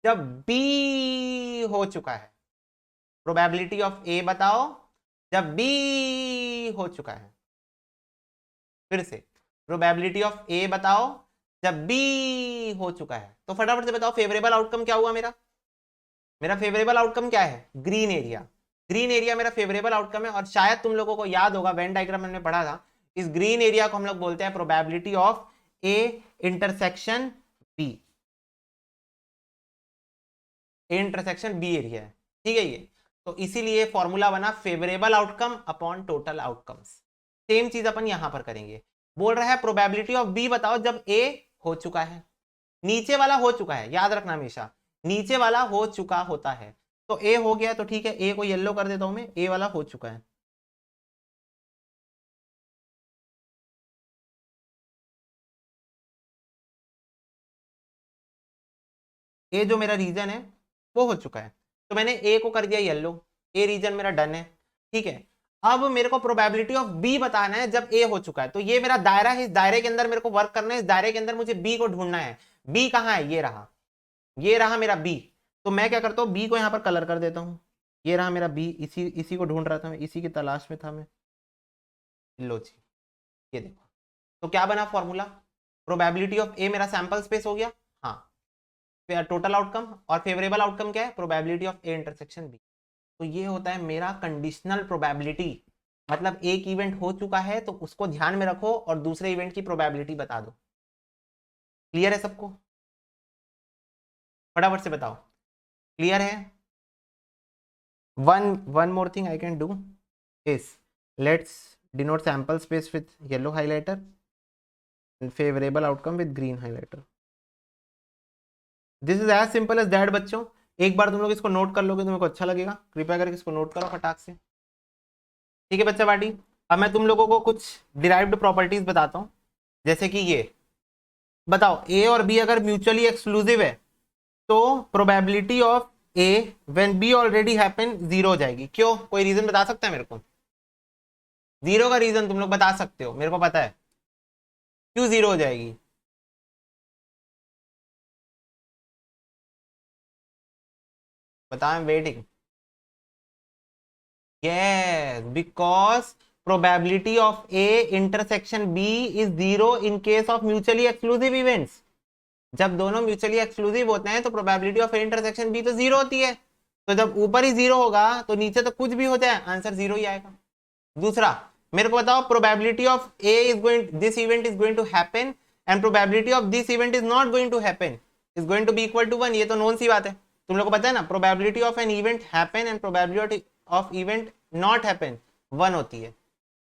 जब बी हो चुका है। प्रोबेबिलिटी ऑफ ए बताओ जब बी हो चुका है। फिर से, प्रोबेबिलिटी ऑफ ए बताओ जब बी हो चुका है। तो फटाफट से बताओ फेवरेबल आउटकम क्या हुआ मेरा? मेरा फेवरेबल आउटकम क्या है? Green area. ग्रीन एरिया मेरा फेवरेबल आउटकम है, और शायद तुम लोगों को याद होगा वेन डायग्राम हमने पढ़ा था, इस ग्रीन एरिया को हम लोग बोलते हैं probability of A intersection B. A intersection B area है, ठीक है ये। तो इसीलिए फॉर्मूला बना favourable outcome upon total outcomes. Same चीज अपन यहां पर करेंगे। बोल रहा है प्रोबेबिलिटी ऑफ बी बताओ जब ए हो चुका है। नीचे वाला हो चुका है, याद रखना हमेशा नीचे वाला हो चुका होता है। तो ए हो गया, तो ठीक है, ए को येलो कर देता हूं मैं, ए वाला हो चुका है। ए जो मेरा रीजन है वो हो चुका है, तो मैंने ए को कर दिया येलो, ए रीजन मेरा डन है, ठीक है। अब मेरे को प्रोबेबिलिटी ऑफ बी बताना है जब ए हो चुका है। तो ये मेरा दायरा है, इस दायरे के अंदर मेरे को वर्क करना है, इस दायरे के अंदर मुझे बी को ढूंढना है। बी कहाँ है? ये रहा मेरा बी। तो मैं क्या करता हूँ, बी को यहाँ पर कलर कर देता हूँ। ये रहा मेरा बी, इसी इसी को ढूंढ रहा था मैं, इसी की तलाश में था मैं। लो जी, ये देखो। तो क्या बना फॉर्मूला? प्रोबेबिलिटी ऑफ ए मेरा सैंपल स्पेस हो गया, हाँ, टोटल आउटकम, और फेवरेबल आउटकम क्या है? Probability of A intersection B. तो ये होता है मेरा कंडीशनल प्रोबेबिलिटी। मतलब एक इवेंट हो चुका है तो उसको ध्यान में रखो और दूसरे इवेंट की प्रोबेबिलिटी बता दो। क्लियर है सबको? फटाफट से बताओ, क्लियर है? One more thing I can do is, let's denote sample space with yellow highlighter and favourable outcome with green highlighter. This is as simple as that बच्चों। एक बार तुम लोग इसको नोट कर लोगे तो मेरे को अच्छा लगेगा। कृपया करके इसको नोट करो फटाक से, ठीक है बच्चा पार्टी। अब मैं तुम लोगों को कुछ डिराइव्ड प्रॉपर्टीज बताता हूँ, जैसे कि ये बताओ, ए और बी अगर म्यूचुअली एक्सक्लूसिव है तो probability of A when B already happen zero हो जाएगी। क्यों? कोई रीजन बता सकता है मेरे को? जीरो का रीजन तुम लोग बता सकते हो, मेरे को पता है क्यों जीरो हो जाएगी। बताएं, waiting. Yes, because probability of A intersection B is zero in case of mutually exclusive events. जब दोनों म्यूचुअली एक्सक्लूसिव होते हैं तो probability of A intersection B तो जीरो होती है। तो जब ऊपर ही जीरो होगा तो नीचे तो कुछ भी हो जाए आंसर जीरो ही आएगा। दूसरा, मेरे को बताओ probability of A is going, this event is going to happen and probability of this event is not going to happen is going to be equal to 1। ये तो नोन सी बात है, तुम लोग को पता है ना। Probability of an event happen and probability of event not happen 1 होती है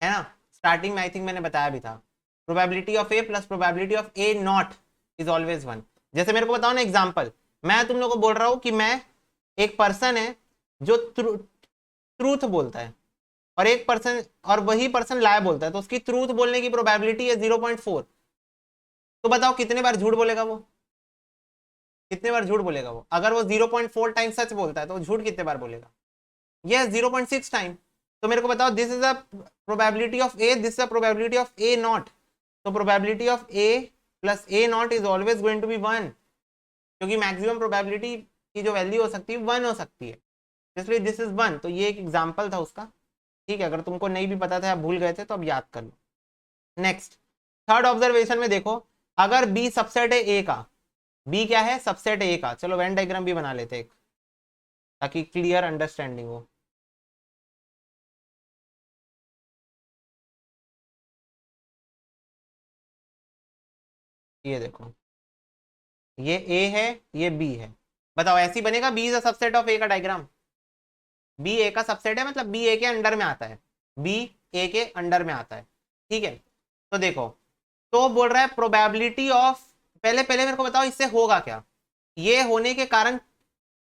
ना। स्टार्टिंग में आई थिंक मैंने बताया भी था, probability of A plus probability of A not is always 1। जैसे मेरे को बताओ ना एग्जांपल, मैं तुम लोग को बोल रहा हूं कि मैं, एक पर्सन है जो ट्रूथ बोलता है और एक पर्सन, और वही पर्सन लाया बोलता है, तो उसकी ट्रूथ बोलने की प्रोबेबिलिटी है 0.4। तो बताओ कितने बार झूठ बोलेगा वो? कितने बार झूठ बोलेगा वो? अगर वो 0.4 टाइम सच बोलता है तो झूठ कितने बार बोलेगा? Yes, 0.6 time. तो मेरे को बताओ, this is a probability of A, this is a probability of A not. तो probability of A plus A not is always going to be 1, क्योंकि मैक्सिमम प्रोबेबिलिटी की जो वैल्यू हो सकती है 1 हो सकती है, इसलिए दिस इज 1। तो ये एक एग्जांपल था उसका, ठीक है। अगर तुमको नहीं भी पता था या भूल गए थे तो अब याद कर लो। नेक्स्ट, थर्ड ऑब्जर्वेशन में देखो, अगर बी सबसेट है ए का, बी क्या है? सबसेट ए का। चलो वेन डायग्राम भी बना लेते एक, ताकि क्लियर अंडरस्टैंडिंग हो। ये देखो, ये ए है, ये बी है। बताओ ऐसी बनेगा B is a subset of A का डायग्राम? बी ए का सबसेट है, मतलब बी ए के अंडर में आता है, बी ए के अंडर में आता है। ठीक है, तो देखो, तो बोल रहा है प्रोबेबिलिटी ऑफ, पहले पहले मेरे को बताओ इससे होगा क्या, ये होने के कारण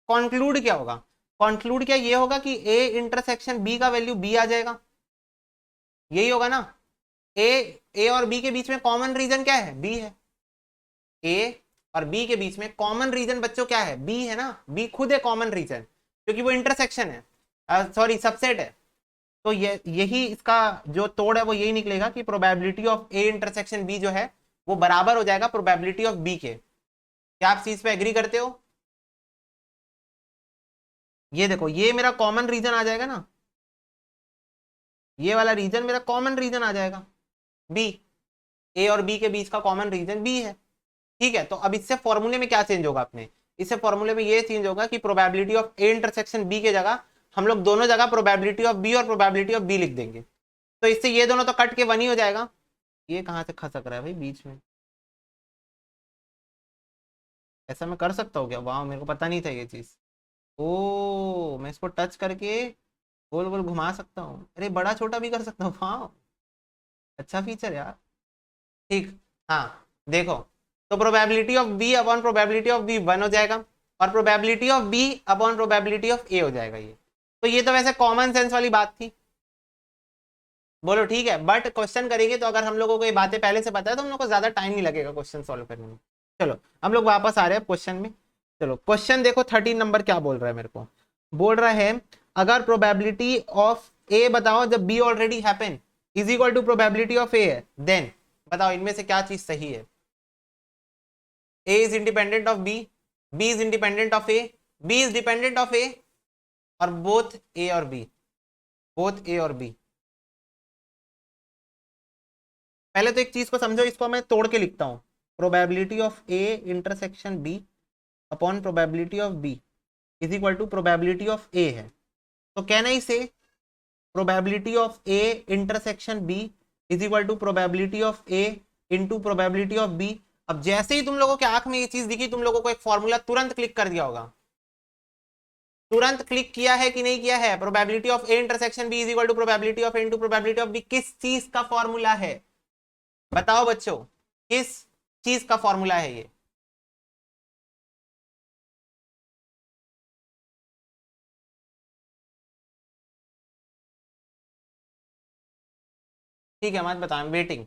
कंक्लूड क्या होगा? कंक्लूड क्या ये होगा कि ए इंटरसेक्शन बी का वैल्यू बी आ जाएगा, यही होगा ना। ए और बी के बीच में कॉमन रीजन क्या है? बी है। ए और बी के बीच में कॉमन रीजन बच्चों क्या है? बी है ना, बी खुद है कॉमन रीजन, क्योंकि वो इंटरसेक्शन है, सॉरी सबसेट है। तो ये यही इसका जो तोड़ है वो यही निकलेगा कि probability of A intersection B जो है वो बराबर हो जाएगा प्रोबेबिलिटी ऑफ बी के। क्या आप चीज पे एग्री करते हो? ये देखो, ये मेरा कॉमन रीजन आ जाएगा ना, ये वाला रीजन मेरा कॉमन रीजन आ जाएगा, बी, ए और बी के बीच का कॉमन रीजन बी है। ठीक है, तो अब इससे फॉर्मूले में क्या चेंज होगा अपने? इससे फॉर्मूले में ये चेंज होगा कि probability of A intersection B के जगह हम लोग दोनों जगह प्रोबेबिलिटी ऑफ बी और प्रोबेबिलिटी ऑफ बी लिख देंगे। तो इससे ये दोनों तो कट के वन ही हो जाएगा। ये कहां से खसक रहा है भाई बीच में? ऐसा मैं कर सकता हूँ क्या? वाह, मेरे को पता नहीं था ये चीज। ओ, मैं इसको टच करके गोल गोल घुमा सकता हूँ, अरे बड़ा छोटा भी कर सकता हूँ। वाह, अच्छा फीचर यार। ठीक, हाँ देखो, तो probability of B upon probability of B one हो जाएगा, और probability of B upon probability of A हो जाएगा ये। तो ये तो वैसे कॉमन सेंस वाली बात थी, बोलो ठीक है। बट क्वेश्चन करेंगे तो अगर हम लोगों को ये बातें पहले से पता है तो हम लोग को ज्यादा टाइम नहीं लगेगा क्वेश्चन सॉल्व करने में। चलो हम लोग वापस आ रहे हैं क्वेश्चन में। चलो क्वेश्चन देखो 13 नंबर क्या बोल रहा है मेरे को। बोल रहा है अगर प्रोबेबिलिटी ऑफ ए बताओ जब B already happen is equal to probability of A है, देन बताओ इनमें से क्या चीज सही है? A is independent of B, B is independent of A, B is dependent of A, और बोथ ए और बी, बोथ ए और बी। पहले तो एक चीज को समझो, इसको मैं तोड़ के लिखता हूं, probability of A intersection B upon probability of B is equal to probability of A है। तो कहना ही से probability of A intersection B is equal to probability of A into probability of B. अब जैसे ही तुम लोगों के आंख में ये चीज दिखी, तुम लोगों को एक फॉर्मूला तुरंत क्लिक कर दिया होगा। तुरंत क्लिक किया है कि नहीं किया है? Probability of A intersection B is equal to probability of A into probability of B किस चीज का फॉर्मूला है? बताओ बच्चों, किस चीज का फॉर्मूला है ये? ठीक है, मत बताओ, waiting.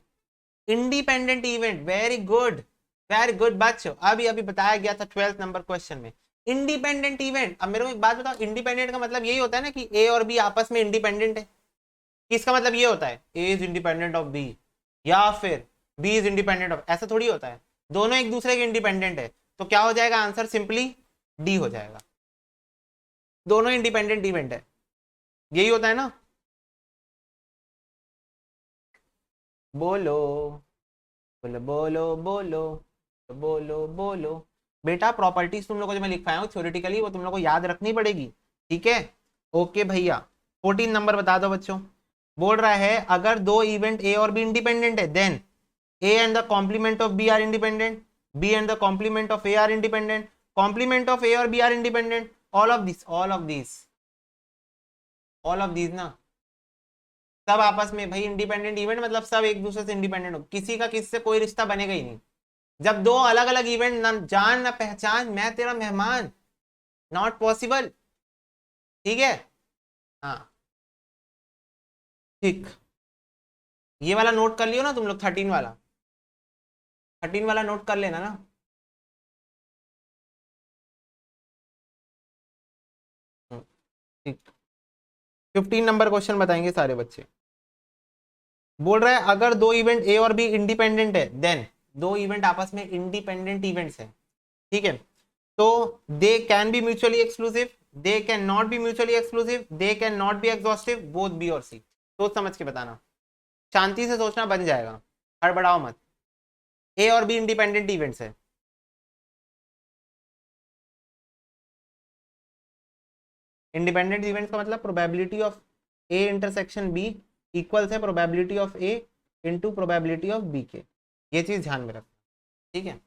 Independent event, very good, very good बच्चों, अभी अभी बताया गया था 12th नंबर क्वेश्चन में। Independent event. अब मेरे को एक बात बताओ, इंडिपेंडेंट का मतलब यही होता है ना कि ए और बी आपस में इंडिपेंडेंट है। इसका मतलब ये होता है A is independent of B, या फिर बी इज इंडिपेंडेंट ऑफ, ऐसा थोड़ी होता है। दोनों एक दूसरे के इंडिपेंडेंट है, तो क्या हो जाएगा आंसर? सिंपली डी हो जाएगा। दोनों इंडिपेंडेंट इवेंट है, यही होता है ना। बोलो बोलो बोलो बोलो बोलो बोलो। बेटा प्रॉपर्टीज तुम लोग को जो मैं लिखवाया हूँ थ्योरेटिकली वो तुम लोग को याद रखनी पड़ेगी, ठीक है? ओके भैया, 14 नंबर बता दो बच्चों। बोल रहा है अगर दो इवेंट ए और बी इंडिपेंडेंट है, then A and the complement of B are independent, B and the complement of A are independent, complement of A और B are independent, all of this, all of this, all of this ना, सब आपस में भाई independent event, मतलब सब एक दूसरे से इंडिपेंडेंट हो, किसी का किसी से कोई रिश्ता बनेगा ही नहीं। जब दो अलग अलग इवेंट, ना जान ना पहचान, मैं तेरा मेहमान, नॉट पॉसिबल। ठीक है, हाँ ठीक। ये वाला नोट कर लियो ना तुम लोग, 13 वाला, 13 वाला नोट कर लेना ना। ठीक, 15 नंबर क्वेश्चन बताएंगे सारे बच्चे। बोल रहा है अगर दो इवेंट ए और बी इंडिपेंडेंट है, देन दो इवेंट आपस में इंडिपेंडेंट इवेंट्स हैं, ठीक है, तो they can be mutually exclusive, they can not be mutually exclusive, they can not be exhaustive, both B और सी। सोच समझ के बताना, शांति से सोचना, बन जाएगा, हड़बड़ाओ मत। ए और बी इंडिपेंडेंट इवेंट्स है। इंडिपेंडेंट इवेंट्स का मतलब probability of A intersection B equals है probability of A into probability of B के, ये चीज ध्यान में रखना। ठीक है,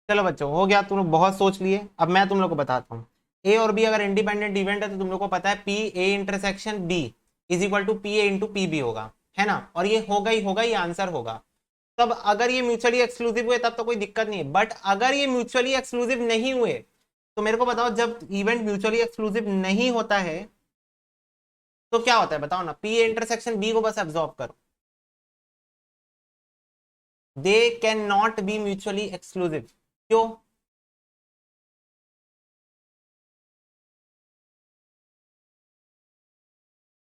चलो बच्चों हो गया, तुम लोग बहुत सोच लिए। अब मैं तुम लोग को बताता हूँ, ए और बी अगर इंडिपेंडेंट इवेंट है तो तुम लोग को पता है P A intersection B is equal to P A into P B होगा, है ना, और ये होगा, ये आंसर होगा। तब अगर ये म्यूचुअली एक्सक्लूसिव हुए तब तो कोई दिक्कत नहीं है, बट अगर ये म्यूचुअली एक्सक्लूसिव नहीं हुए तो मेरे को बताओ, जब इवेंट म्यूचुअली एक्सक्लूसिव नहीं होता है तो क्या होता है बताओ ना, पी ए इंटरसेक्शन बी को बस एब्जॉर्ब करो, they can not be mutually exclusive. क्यों?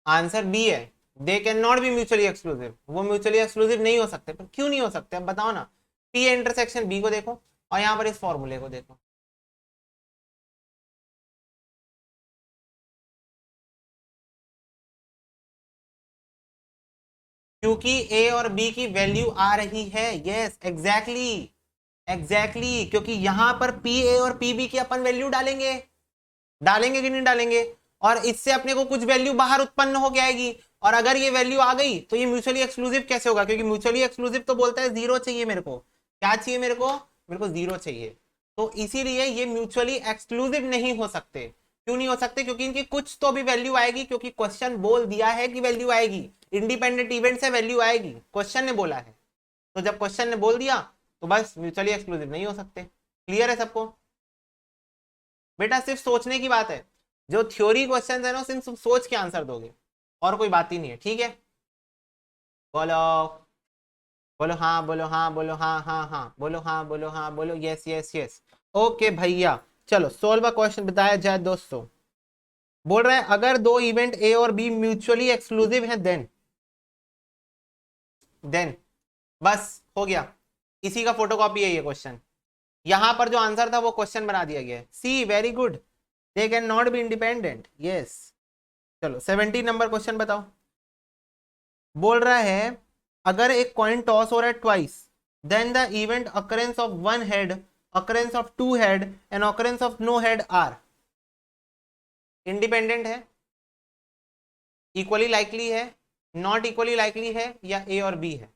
आंसर बी है, they can not be mutually exclusive, वो म्यूचुअली एक्सक्लूसिव नहीं हो सकते। पर क्यों नहीं हो सकते अब बताओ ना, पी ए इंटरसेक्शन बी को देखो और यहां पर इस फॉर्मूले को देखो, क्योंकि ए और बी की वैल्यू आ रही है। यस एग्जैक्टली, एग्जैक्टली, क्योंकि यहां पर पी ए और पी बी की अपन वैल्यू डालेंगे, डालेंगे कि नहीं डालेंगे, और इससे अपने को कुछ वैल्यू बाहर उत्पन्न हो आएगी, और अगर ये वैल्यू आ गई तो ये म्यूचुअली एक्सक्लूसिव कैसे होगा, क्योंकि म्यूचुअली एक्सक्लूसिव तो बोलता है जीरो चाहिए मेरे को, क्या चाहिए मेरे को जीरो चाहिए। तो इसीलिए ये म्यूचुअली एक्सक्लूसिव नहीं हो सकते। क्यों नहीं हो सकते? क्योंकि इनकी कुछ तो भी वैल्यू आएगी, क्योंकि क्वेश्चन बोल दिया है कि वैल्यू आएगी, इंडिपेंडेंट इवेंट से वैल्यू आएगी, क्वेश्चन ने बोला है। तो जब क्वेश्चन ने बोल दिया तो बस म्यूचुअली एक्सक्लूसिव नहीं हो सकते। क्लियर है सबको? बेटा सिर्फ सोचने की बात है, जो थ्योरी क्वेश्चन है ना सिर्फ सोच के आंसर दोगे, और कोई बात ही नहीं है। ठीक है, बोलो बोलो हाँ, बोलो हाँ, बोलो हाँ हाँ हाँ, बोलो हाँ, बोलो हाँ, बोलो यस यस यस। ओके भैया, चलो सोल्व क्वेश्चन बताया जाए दोस्तों। बोल रहे हैं अगर दो इवेंट ए और बी म्यूचुअली एक्सक्लूसिव हैं देन बस हो गया, इसी का फोटोकॉपी है ये क्वेश्चन, यहां पर जो आंसर था वो क्वेश्चन बना दिया गया है। C very good, they can not be independent. Yes, चलो 17 नंबर क्वेश्चन बताओ। बोल रहा है अगर एक कॉइन टॉस हो रहा है twice, then the event occurrence of one head, occurrence of two head and occurrence of no head are independent है, इक्वली लाइकली है, नॉट इक्वली लाइकली है, या ए और बी है?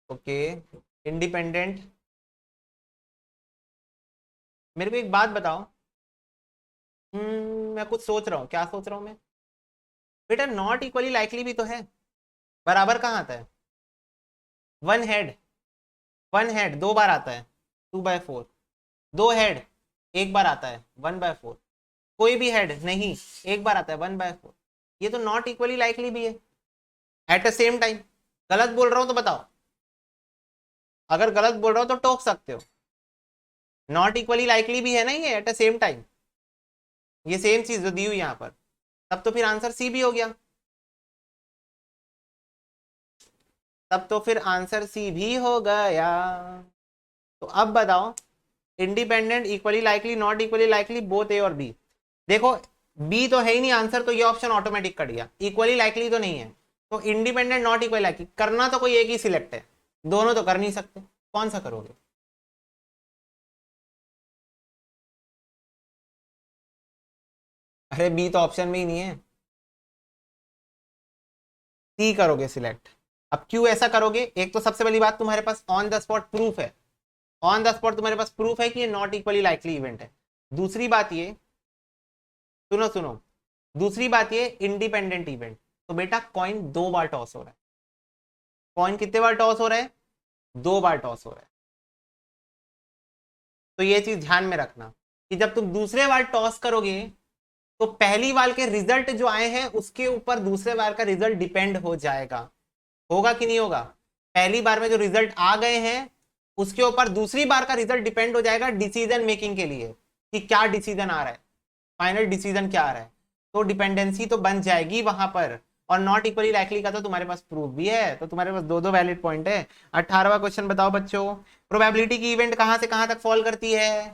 Okay, independent. मेरे को एक बात बताओ, मैं कुछ सोच रहा हूँ, क्या सोच रहा हूँ मैं? बेटा नॉट इक्वली लाइकली भी तो है, बराबर कहाँ आता है? वन हेड, वन हेड दो बार आता है 2/4, दो हेड एक बार आता है 1/4, कोई भी हेड नहीं एक बार आता है 1/4, ये तो नॉट इक्वली लाइकली भी है एट द सेम टाइम। गलत बोल रहा हूं तो बताओ, अगर गलत बोल रहा हो तो टोक सकते हो। नॉट इक्वली लाइकली भी है ना ये एट द सेम टाइम, ये सेम चीज जो दी हुई यहां पर, तब तो फिर आंसर सी भी हो गया, तब तो फिर आंसर सी भी हो गया। तो अब बताओ, independent, equally likely, not equally likely, both A और बी। देखो बी तो है ही नहीं आंसर, तो ये ऑप्शन ऑटोमेटिक कट गया, इक्वली लाइकली तो नहीं है, तो इंडिपेंडेंट नॉट इक्वली लाइकली करना तो कोई एक ही सिलेक्ट है, दोनों तो कर नहीं सकते, कौन सा करोगे? अरे बी तो ऑप्शन में ही नहीं है, सी करोगे सिलेक्ट। अब क्यों ऐसा करोगे? एक तो सबसे पहली बात, तुम्हारे pass on the spot proof है, ऑन द स्पॉट तुम्हारे पास प्रूफ है कि ये नॉट इक्वली लाइकली इवेंट है। दूसरी बात ये, सुनो सुनो, दूसरी बात ये इंडिपेंडेंट इवेंट, तो बेटा कॉइन दो बार टॉस हो रहा है, कॉइन कितने बार टॉस हो रहा है? दो बार टॉस हो रहा है। तो ये चीज ध्यान में रखना कि जब तुम दूसरे बार टॉस करोगे तो पहली बार के रिजल्ट जो आए हैं उसके ऊपर दूसरे बार का रिजल्ट डिपेंड हो जाएगा, होगा कि नहीं होगा? पहली बार में जो रिजल्ट आ गए हैं उसके ऊपर दूसरी बार का रिजल्ट डिपेंड हो जाएगा डिसीजन मेकिंग के लिए, कि क्या डिसीजन आ रहा है, फाइनल डिसीजन क्या आ रहा है, तो डिपेंडेंसी तो बन जाएगी वहां पर। और नॉट इक्वली लाइकली का तो तुम्हारे पास प्रूफ भी है, तो तुम्हारे पास दो दो वैलिड पॉइंट है। 18वां क्वेश्चन बताओ बच्चों, प्रोबेबिलिटी की इवेंट कहां से कहां तक फॉल करती है?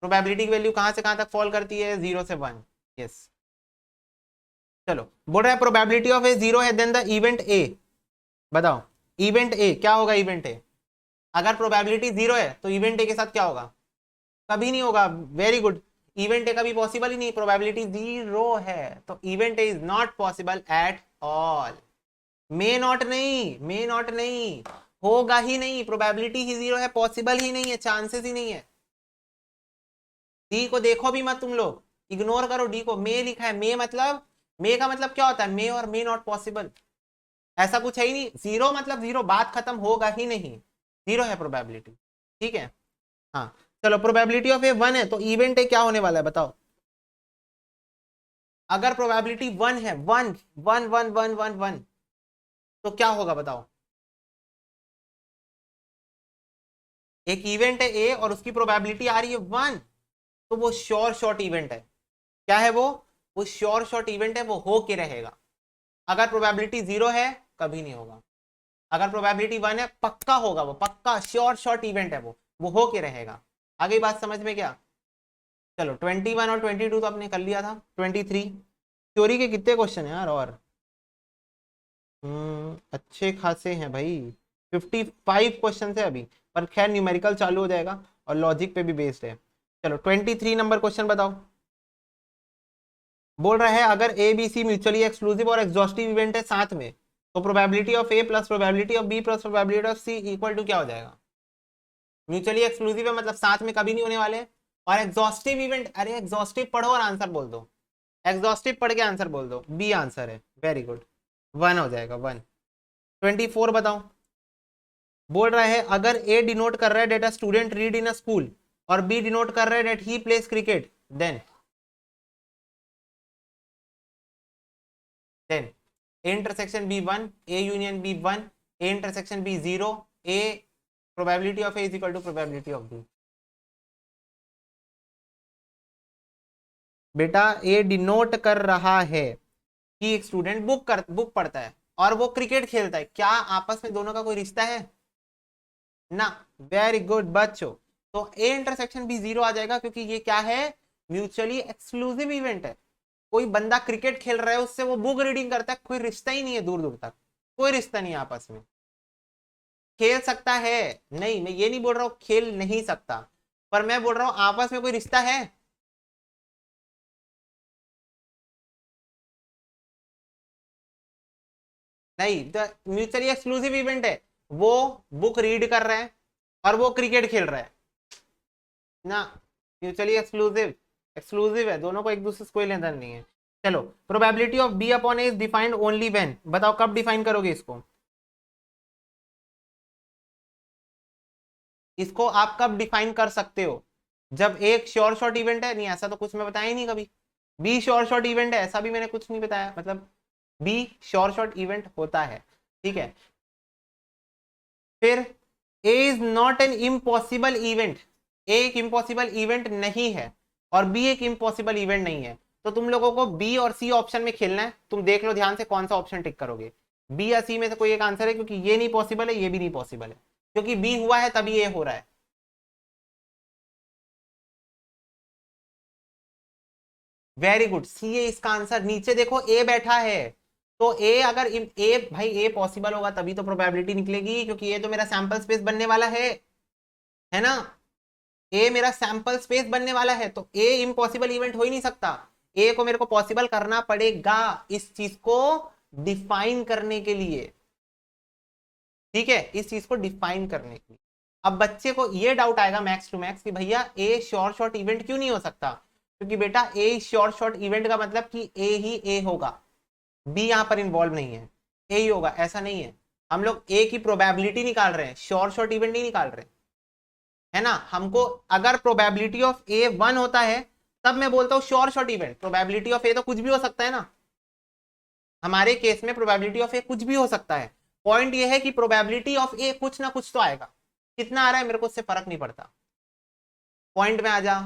प्रोबेबिलिटी की वैल्यू कहां से कहां तक फॉल करती है? 0 से 1। यस, चलो बोल रहा है प्रोबेबिलिटी ऑफ ए 0 है, देन द इवेंट ए, बताओ इवेंट ए क्या होगा? इवेंट ए अगर प्रोबेबिलिटी 0 है तो इवेंट ए के साथ क्या होगा? कभी नहीं होगा। Very good. इवेंट ए कभी पॉसिबल ही नहीं, प्रोबेबिलिटी 0 है, तो event A is not possible at all. May not नहीं, मे नॉट नहीं, होगा ही नहीं, प्रोबेबिलिटी ही 0 है, पॉसिबल ही नहीं है, चांसेस ही नहीं है। डी को देखो भी मत तुम लोग, इग्नोर करो डी को। मे लिखा है, मे मतलब, मे का मतलब क्या होता है, मे और मे नॉट पॉसिबल, ऐसा कुछ है ही नहीं। 0 मतलब 0, बात खत्म, होगा ही नहीं, 0 है प्रोबेबिलिटी। ठीक है, हाँ चलो, प्रोबेबिलिटी ऑफ ए 1 है, तो इवेंट ए क्या होने वाला है बताओ। अगर प्रोबेबिलिटी 1 है, 1 तो क्या होगा बताओ। एक इवेंट है ए और उसकी प्रोबेबिलिटी आ रही है 1, तो वो श्योर शॉर्ट इवेंट है। क्या है वो श्योर शॉर्ट इवेंट है, वो हो के रहेगा। अगर प्रोबेबिलिटी 0 है, कभी नहीं होगा। अगर प्रोबेबिलिटी 1 है, पक्का होगा, वो पक्का श्योर शॉर्ट इवेंट है, वो हो के रहेगा। आगे बात समझ में क्या। चलो 21 और 22 तो आपने कर लिया था। 23 थ्योरी के कितने क्वेश्चन है यार, और अच्छे खासे हैं भाई, 55 क्वेश्चन है अभी, पर खैर न्यूमेरिकल चालू हो जाएगा और लॉजिक पे भी बेस्ड है। चलो 23 नंबर क्वेश्चन बताओ। बोल रहा है अगर A B C mutually exclusive और एग्जॉस्टिव इवेंट है साथ में, तो probability of A plus probability of B plus probability of C equal to क्या हो जाएगा। म्यूचुअली एक्सक्लूसिव है मतलब साथ में कभी नहीं होने वाले, और एग्जॉस्टिव इवेंट, अरे एग्जॉस्टिव पढ़ो और आंसर बोल दो, एग्जॉस्टिव पढ़ के आंसर बोल दो, बी आंसर है, वेरी गुड, 1 हो जाएगा 1। 24 बताओ। बोल रहा है अगर ए डिनोट कर रहा है that a student read in a school, और बी डिनोट कर रहा है that he plays cricket, then A intersection B1, A union B1, A intersection B0, A probability of A is equal to probability of B। बेटा ए denote कर रहा है कि एक स्टूडेंट बुक पढ़ता है और वो क्रिकेट खेलता है, क्या आपस में दोनों का कोई रिश्ता है ना। वेरी गुड बच्चों, तो ए इंटरसेक्शन बी 0 आ जाएगा, क्योंकि ये क्या है, म्यूचुअली एक्सक्लूसिव इवेंट है। कोई बंदा क्रिकेट खेल रहा है, उससे वो बुक रीडिंग करता है, कोई रिश्ता ही नहीं है, दूर दूर तक कोई रिश्ता नहीं है आपस में। खेल सकता है, नहीं मैं ये नहीं बोल रहा हूं खेल नहीं सकता, पर मैं बोल रहा हूं आपस में कोई रिश्ता है। नहीं, तो म्यूचुअली एक्सक्लूसिव इवेंट है, वो बुक रीड कर रहे हैं और वो क्रिकेट खेल रहा है ना। म्यूचुअली एक्सक्लूसिव, एक्सक्लूसिव है, दोनों को एक दूसरे से कोई लेना देना नहीं है। चलो, probability of B upon A is defined only when, बताओ कब डिफाइन करोगे इसको। इसको आप कब डिफाइन कर सकते हो, जब एक श्योर शॉर्ट इवेंट है, नहीं ऐसा तो कुछ मैं बताया ही नहीं कभी। बी श्योर शॉर्ट इवेंट है, ऐसा भी मैंने कुछ नहीं बताया, मतलब बी श्योर शॉर्ट इवेंट होता है, ठीक है। फिर A is not an impossible event, A एक इम्पॉसिबल इवेंट नहीं है और बी एक इम्पॉसिबल इवेंट नहीं है, तो तुम लोगों को बी और सी ऑप्शन में खेलना है। तुम देख लो ध्यान से कौन सा ऑप्शन टिक करोगे, बी या सी में से कोई एक आंसर है, क्योंकि ये नहीं पॉसिबल है, ये भी नहीं पॉसिबल है, क्योंकि बी हुआ है तभी ए हो रहा है। वेरी गुड, सी है इसका आंसर। नीचे देखो ए बैठा है, तो ए अगर ए भाई ए पॉसिबल होगा तभी तो प्रोबेबिलिटी निकलेगी, क्योंकि ये तो मेरा सैंपल स्पेस बनने वाला है ना। ए मेरा सैंपल स्पेस बनने वाला है, तो ए इम्पॉसिबल इवेंट हो ही नहीं सकता। ए को मेरे को पॉसिबल करना पड़ेगा इस चीज को डिफाइन करने के लिए, ठीक है, इस चीज को डिफाइन करने के लिए। अब बच्चे को ये डाउट आएगा मैक्स टू मैक्स कि भैया ए श्योर शॉर्ट इवेंट क्यों नहीं हो सकता, क्योंकि बेटा ए श्योर शॉर्ट इवेंट का मतलब कि ए ही ए होगा, बी यहां पर इन्वॉल्व नहीं है, ए ही होगा, ऐसा नहीं है। हम लोग ए की प्रोबेबिलिटी निकाल रहे हैं, श्योर शॉर्ट इवेंट नहीं निकाल रहे, है ना। हमको अगर प्रोबेबिलिटी ऑफ ए 1 होता है, तब मैं बोलता हूं sure short event. Probability of A तो कुछ भी हो सकता है ना, हमारे केस में प्रोबेबिलिटी ऑफ ए कुछ भी हो सकता है। पॉइंट ये है कि प्रोबेबिलिटी ऑफ ए कुछ ना कुछ तो आएगा, कितना आ रहा है मेरे को उससे फर्क नहीं पड़ता, पॉइंट में आ जा,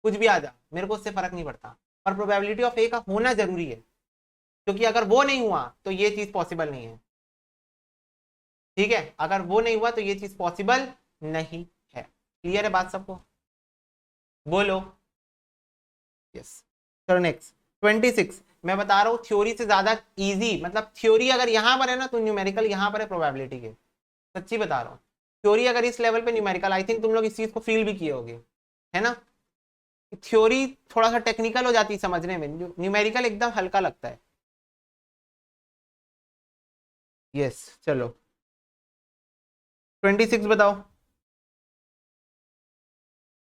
कुछ भी आ जा, मेरे को उससे फर्क नहीं पड़ता, पर प्रोबेबिलिटी ऑफ ए का होना जरूरी है, क्योंकि अगर वो नहीं हुआ तो ये चीज पॉसिबल नहीं है, ठीक है, अगर वो नहीं हुआ तो ये चीज पॉसिबल नहीं है। क्लियर है बात सबको, बोलो यस। चलो नेक्स्ट 26, मैं बता रहा हूँ थ्योरी से ज्यादा इजी, मतलब थ्योरी अगर यहां पर है ना तो न्यूमेरिकल यहां पर है प्रोबेबिलिटी के, सच्ची बता रहा हूँ। थ्योरी अगर इस लेवल पे, न्यूमेरिकल आई थिंक तुम लोग इस चीज को फील भी किए होगे, है ना। थ्योरी थोड़ा सा टेक्निकल हो जाती है समझने में, न्यूमेरिकल एकदम हल्का लगता है। यस चलो 26 बताओ।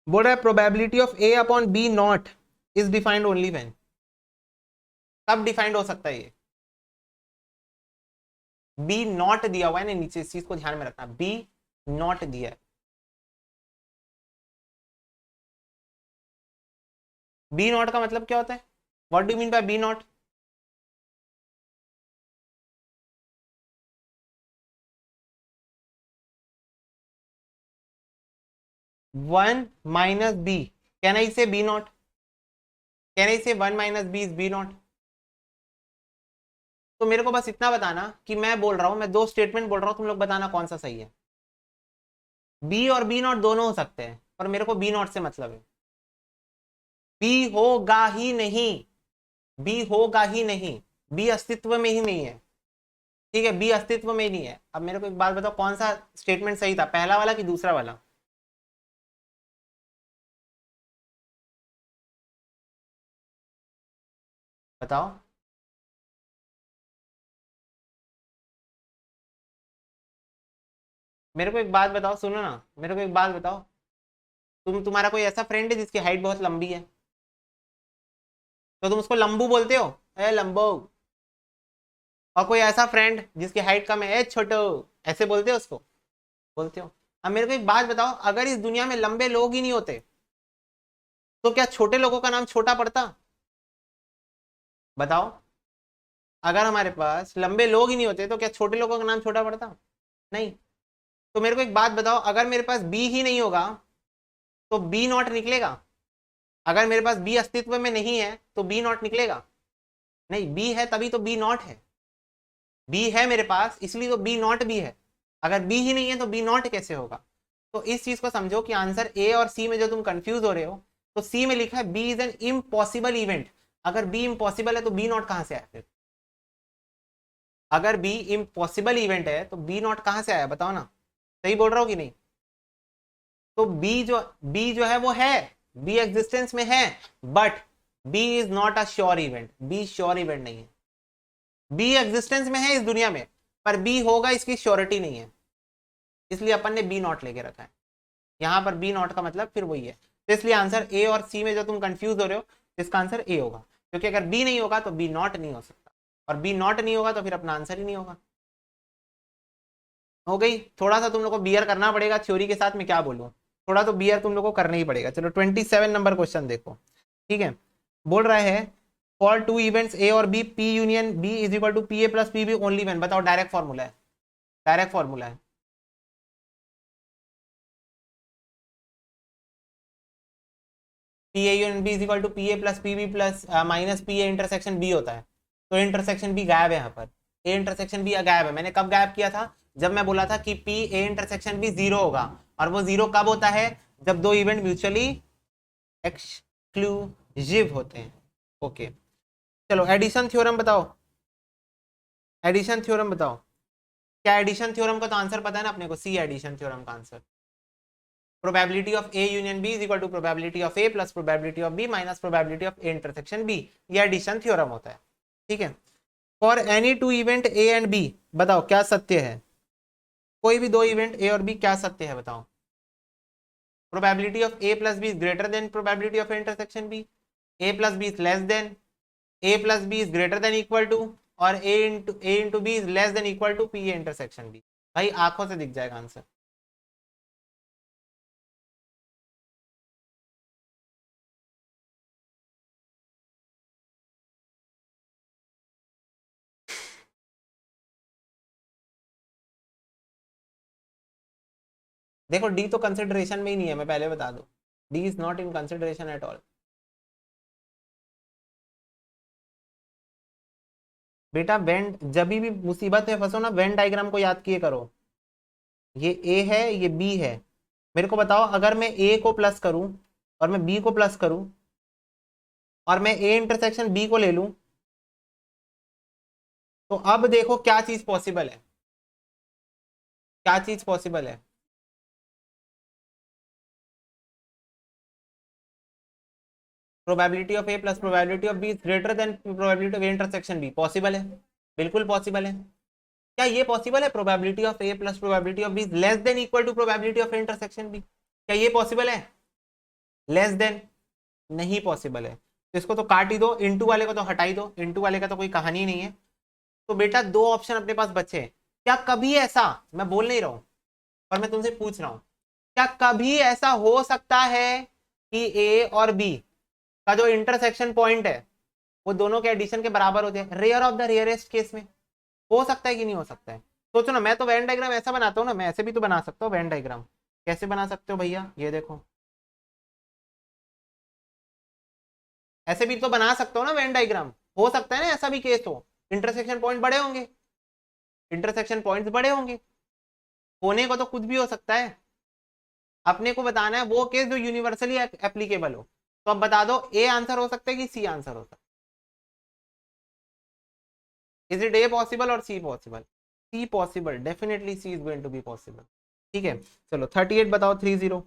बोल रहा है probability of A upon B not is defined only when. कब डिफाइंड हो सकता है ये? बी नॉट दिया हुआ है ना नीचे, इस चीज को ध्यान में रखना, बी नॉट दिया है। बी नॉट का मतलब क्या होता है? What do mean by B not? 1 - b, can I say B not? Can I से 1 - b इज बी नॉट? तो मेरे को बस इतना बताना कि मैं बोल रहा हूं, मैं दो स्टेटमेंट बोल रहा हूं, तुम लोग बताना कौन सा सही है। बी और बी नॉट दोनों हो सकते हैं, पर मेरे को बी नॉट से मतलब है। बी होगा ही नहीं, बी होगा ही नहीं, बी अस्तित्व में ही नहीं है। ठीक है, बी अस्तित्व में ही नहीं है। अब मेरे को एक बात बताओ, कौन सा स्टेटमेंट सही था, पहला वाला कि दूसरा वाला? बताओ। मेरे को एक बात बताओ, सुनो ना, मेरे को एक बात बताओ, तुम्हारा कोई ऐसा फ्रेंड है जिसकी हाइट बहुत लंबी है, तो तुम उसको लंबू बोलते हो, ए लंबो? और कोई ऐसा फ्रेंड जिसकी हाइट कम है, ए छोटो, ऐसे बोलते हो उसको? बोलते हो। अब मेरे को एक बात बताओ, अगर इस दुनिया में लंबे लोग ही नहीं होते तो क्या छोटे लोगों का नाम छोटा पड़ता? बताओ। अगर हमारे पास लंबे लोग ही नहीं होते तो क्या छोटे लोगों का नाम छोटा पड़ता? नहीं। तो मेरे को एक बात बताओ, अगर मेरे पास बी ही नहीं होगा तो बी नॉट निकलेगा? अगर मेरे पास बी अस्तित्व में नहीं है तो बी नॉट निकलेगा? नहीं, बी है तभी तो बी नॉट है। बी है मेरे पास इसलिए तो बी नॉट भी है। अगर बी ही नहीं है तो बी नॉट कैसे होगा? तो इस चीज को समझो कि आंसर ए और सी में जो तुम कंफ्यूज हो रहे हो, तो सी में लिखा है B is an impossible event. अगर बी इम्पॉसिबल है तो बी नॉट कहां से आया फिर? अगर बी इम्पॉसिबल इवेंट है तो बी नॉट कहां से आया, बताओ ना। सही बोल रहा हो कि नहीं? तो बी जो है वो है, बी एग्जिस्टेंस में है, but B is not a sure event, B sure event नहीं है। बी एग्जिस्टेंस में है इस दुनिया में, पर बी होगा इसकी श्योरिटी नहीं है, इसलिए अपन ने बी नॉट लेके रखा है। यहां पर बी नॉट का मतलब फिर वही है। तो इसलिए आंसर ए और सी में जो तुम कंफ्यूज हो रहे हो, इसका आंसर ए होगा, क्योंकि अगर बी नहीं होगा तो बी नॉट नहीं हो सकता, और बी नॉट नहीं होगा तो फिर अपना आंसर ही नहीं होगा। हो गई। थोड़ा सा तुम लोग को बियर करना पड़ेगा थ्योरी के साथ, मैं क्या बोलूं, थोड़ा तो बियर तुम लोग को करना ही पड़ेगा। चलो 27 नंबर क्वेश्चन देखो। ठीक है, बोल रहा है फॉर टू इवेंट्स ए और B, P union B is equal to P A plus P B only when. बताओ, डायरेक्ट फॉर्मूला है, डायरेक्ट फॉर्मूला है। P A union B is equal to P A plus P B plus minus P A intersection B होता है। तो intersection B गायब है यहाँ पर, ए इंटरसेक्शन बी गायब है। मैंने कब गायब किया था? जब मैं बोला था कि P A intersection B zero होगा, और वो जीरो कब होता है? जब दो इवेंट म्यूचुअली एक्सक्लूसिव होते हैं। ओके, चलो एडिशन थ्योरम बताओ, एडिशन थ्योरम बताओ। क्या एडिशन थ्योरम का तो आंसर पता है ना अपने को, सी एडिशन थ्योरम का answer, probability of A union B is equal to probability of A plus probability of B minus probability of A intersection B. ये एडिशन थ्योरम होता है। ठीक है, for any two event A and B, बताओ क्या सत्य है? कोई भी दो इवेंट ए और बी क्या सत्य है, बताओ। Probability of A plus B is greater than probability of intersection B, A plus B is less than, A plus B is greater than equal to, और A into B is less than equal to P A intersection B. भाई आंखों से दिख जाएगा answer. देखो D तो consideration में ही नहीं है, मैं पहले बता दूं, D is not in consideration at all. बेटा वेन, जब भी मुसीबत में फंसो ना, वेन डायग्राम को याद किए करो। ये ए है, ये बी है। मेरे को बताओ, अगर मैं ए को प्लस करूं और मैं बी को प्लस करूं और मैं ए इंटरसेक्शन बी को ले लूं, तो अब देखो क्या चीज पॉसिबल है, क्या चीज पॉसिबल है। Probability of A plus probability of B is greater than probability of A intersection B, possible है, बिल्कुल पॉसिबल है। क्या ये पॉसिबल है probability of A plus probability of B is less than equal to probability of A intersection B? क्या ये possible है? Less than नहीं पॉसिबल है, तो इसको तो काट ही दो, इनटू वाले को तो हटा ही दो, इनटू वाले का तो कोई कहानी नहीं है। तो बेटा दो ऑप्शन अपने पास बचे। क्या कभी ऐसा, मैं बोल नहीं रहा हूं पर मैं तुमसे पूछ रहा हूं, क्या कभी ऐसा हो सकता है कि ए और बी का जो इंटरसेक्शन पॉइंट है वो दोनों के एडिशन के बराबर होते हैं? Rare of the rarest case में हो सकता है कि नहीं हो सकता है? सोचो ना, मैं तो वेन डायग्राम ऐसा बनाता हूँ ना, मैं ऐसे भी तो बना सकता हूँ वेन डायग्राम। कैसे बना सकते हो भैया? ये देखो, ऐसे भी तो बना सकते हो ना वेन डायग्राम। हो सकता है ना ऐसा भी केस हो, इंटरसेक्शन पॉइंट बड़े होंगे, इंटरसेक्शन पॉइंट्स बड़े होंगे, होने को तो कुछ भी हो सकता है। अपने को बताना है वो केस जो यूनिवर्सली एप्लीकेबल हो। तो अब बता दो, ए आंसर हो सकता है कि सी आंसर हो सकता है? इज इट ए पॉसिबल और C possible? C possible, definitely C is going to be possible. ठीक है, चलो 38 बताओ 30।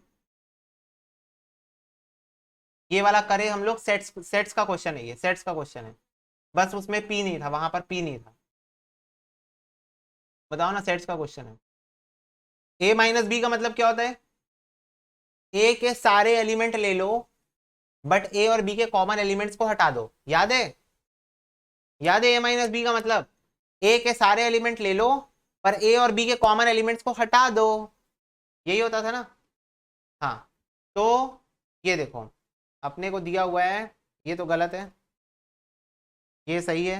ये वाला करे हम लोग, सेट्स, सेट्स का क्वेश्चन है, ये सेट्स का क्वेश्चन है, बस उसमें पी नहीं था, वहां पर पी नहीं था। बताओ ना, सेट्स का क्वेश्चन है। ए माइनस बी का मतलब क्या होता है? ए के सारे एलिमेंट ले लो बट ए और बी के कॉमन एलिमेंट्स को हटा दो। याद है? याद है ए माइनस बी का मतलब? ए के सारे एलिमेंट ले लो पर ए और बी के कॉमन एलिमेंट्स को हटा दो, यही होता था ना? हाँ, तो ये देखो अपने को दिया हुआ है, ये तो गलत है, ये सही है,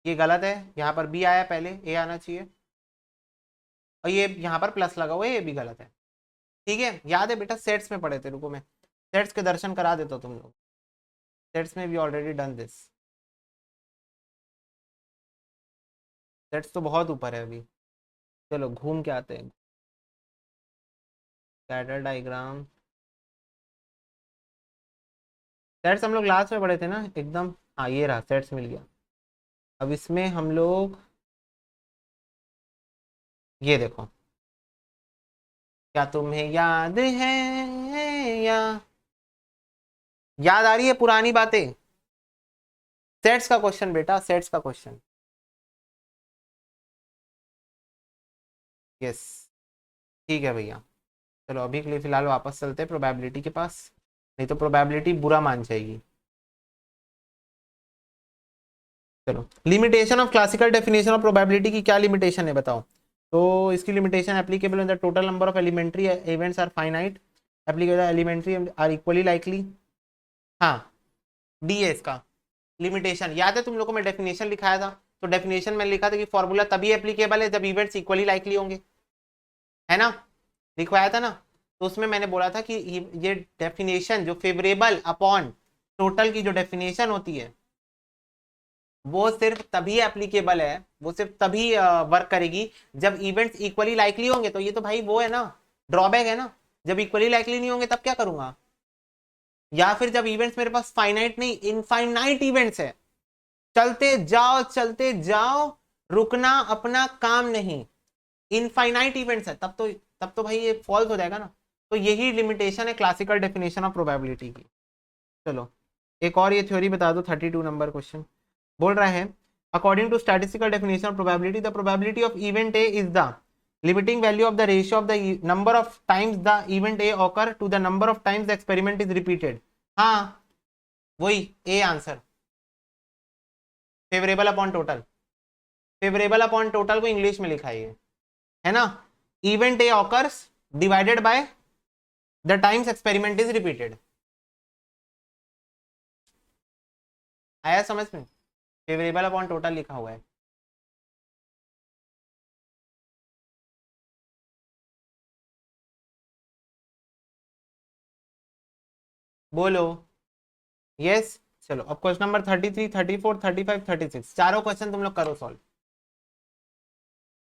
ये गलत है, यहाँ पर बी आया पहले, ए आना चाहिए, और ये यहाँ पर प्लस लगा हुआ है, ये भी गलत है। ठीक है, याद है बेटा, सेट्स में पढ़े थे, रुको मैं सेट्स के दर्शन करा देता हूँ तुम लोग। सेट्स में भी ऑलरेडी डन दिस, सेट्स तो बहुत ऊपर है अभी। चलो घूम के आते हैं, स्कैटर डायग्राम। सेट्स हम लोग लास्ट में पढ़े थे ना एकदम, हाँ ये रहा, सेट्स मिल गया। अब इसमें हम लोग ये देखो, क्या तुम्हें याद है या याद आ रही है पुरानी बातें? सेट्स का क्वेश्चन बेटा, सेट्स का क्वेश्चन। यस, ठीक है भैया। चलो अभी के लिए फिलहाल वापस चलते हैं प्रोबेबिलिटी के पास, नहीं तो प्रोबेबिलिटी बुरा मान जाएगी। चलो, limitation of classical definition of probability की क्या लिमिटेशन है बताओ? तो इसकी limitation applicable in the total number of elementary events are finite, applicable elementary are equally likely. हाँ, डी है इसका लिमिटेशन। याद है तुम लोग को मैं डेफिनेशन लिखाया था? तो डेफिनेशन में लिखा था कि फॉर्मूला तभी एप्लीकेबल है जब इवेंट्स इक्वली लाइकली होंगे, है ना? लिखवाया था ना? तो उसमें मैंने बोला था कि ये डेफिनेशन जो फेवरेबल अपॉन टोटल की जो डेफिनेशन होती है वो सिर्फ तभी एप्लीकेबल है, वो सिर्फ तभी वर्क करेगी जब इवेंट्स इक्वली लाइकली होंगे। तो ये तो भाई वो है ना, ड्रॉबैक है ना, जब इक्वली लाइकली नहीं होंगे तब क्या करूंगा? या फिर जब इवेंट्स मेरे पास फाइनाइट नहीं इनफाइनाइट इवेंट्स है, चलते जाओ, रुकना अपना काम नहीं, इनफाइनाइट इवेंट्स है, तब तो भाई ये फॉल्स हो जाएगा ना। तो यही लिमिटेशन है क्लासिकल डेफिनेशन ऑफ प्रोबेबिलिटी की। चलो एक और ये थ्योरी बता दो, 32 नंबर क्वेश्चन बोल रहा है, according to statistical definition of probability the probability of event A is the limiting value of the ratio of the number of times the event A occur to the number of times the experiment is repeated। हाँ वही A answer, favourable upon total. Favourable upon total को English में लिखा है ना, event A occurs divided by the times experiment is repeated. आया समझ में? फेवरेबल अपॉन टोटल लिखा हुआ है। बोलो यस। चलो अब क्वेश्चन नंबर 33, 34, 35, 36 चारों क्वेश्चन तुम लोग करो सॉल्व।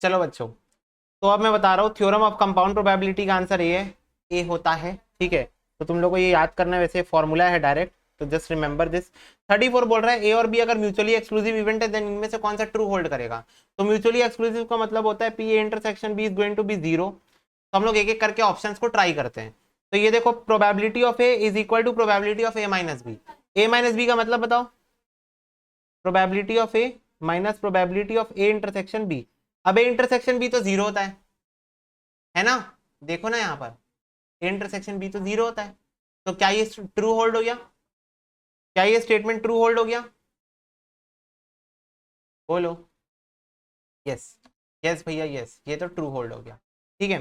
चलो बच्चों, तो अब मैं बता रहा हूँ थ्योरम ऑफ कंपाउंड प्रोबेबिलिटी का आंसर ये है, ए होता है। ठीक है, तो तुम लोग को ये याद करना है, वैसे फॉर्मूला है डायरेक्ट, तो जस्ट रिमेंबर दिस। 34 बोल रहा है ए और बी अगर म्यूचुअली एक्सक्लूसिव इवेंट है देन इनमें से कौन सा ट्रू होल्ड करेगा? तो म्यूचुअली एक्सक्लूसिव का मतलब होता है P A intersection B is going to be 0। तो हम लोग एक एक करके ऑप्शंस को ट्राई करते हैं। तो ये देखो probability of A is equal to probability of A minus B. A minus B का मतलब बताओ, probability of A minus probability of A intersection B. अब ए इंटरसेक्शन बी तो जीरो होता है ना, देखो ना यहाँ पर ए इंटरसेक्शन बी तो जीरो होता है। तो क्या ये ट्रू होल्ड हो गया? क्या ये स्टेटमेंट ट्रू होल्ड हो गया? बोलो यस। यस भैया यस, ये तो ट्रू होल्ड हो गया। ठीक है,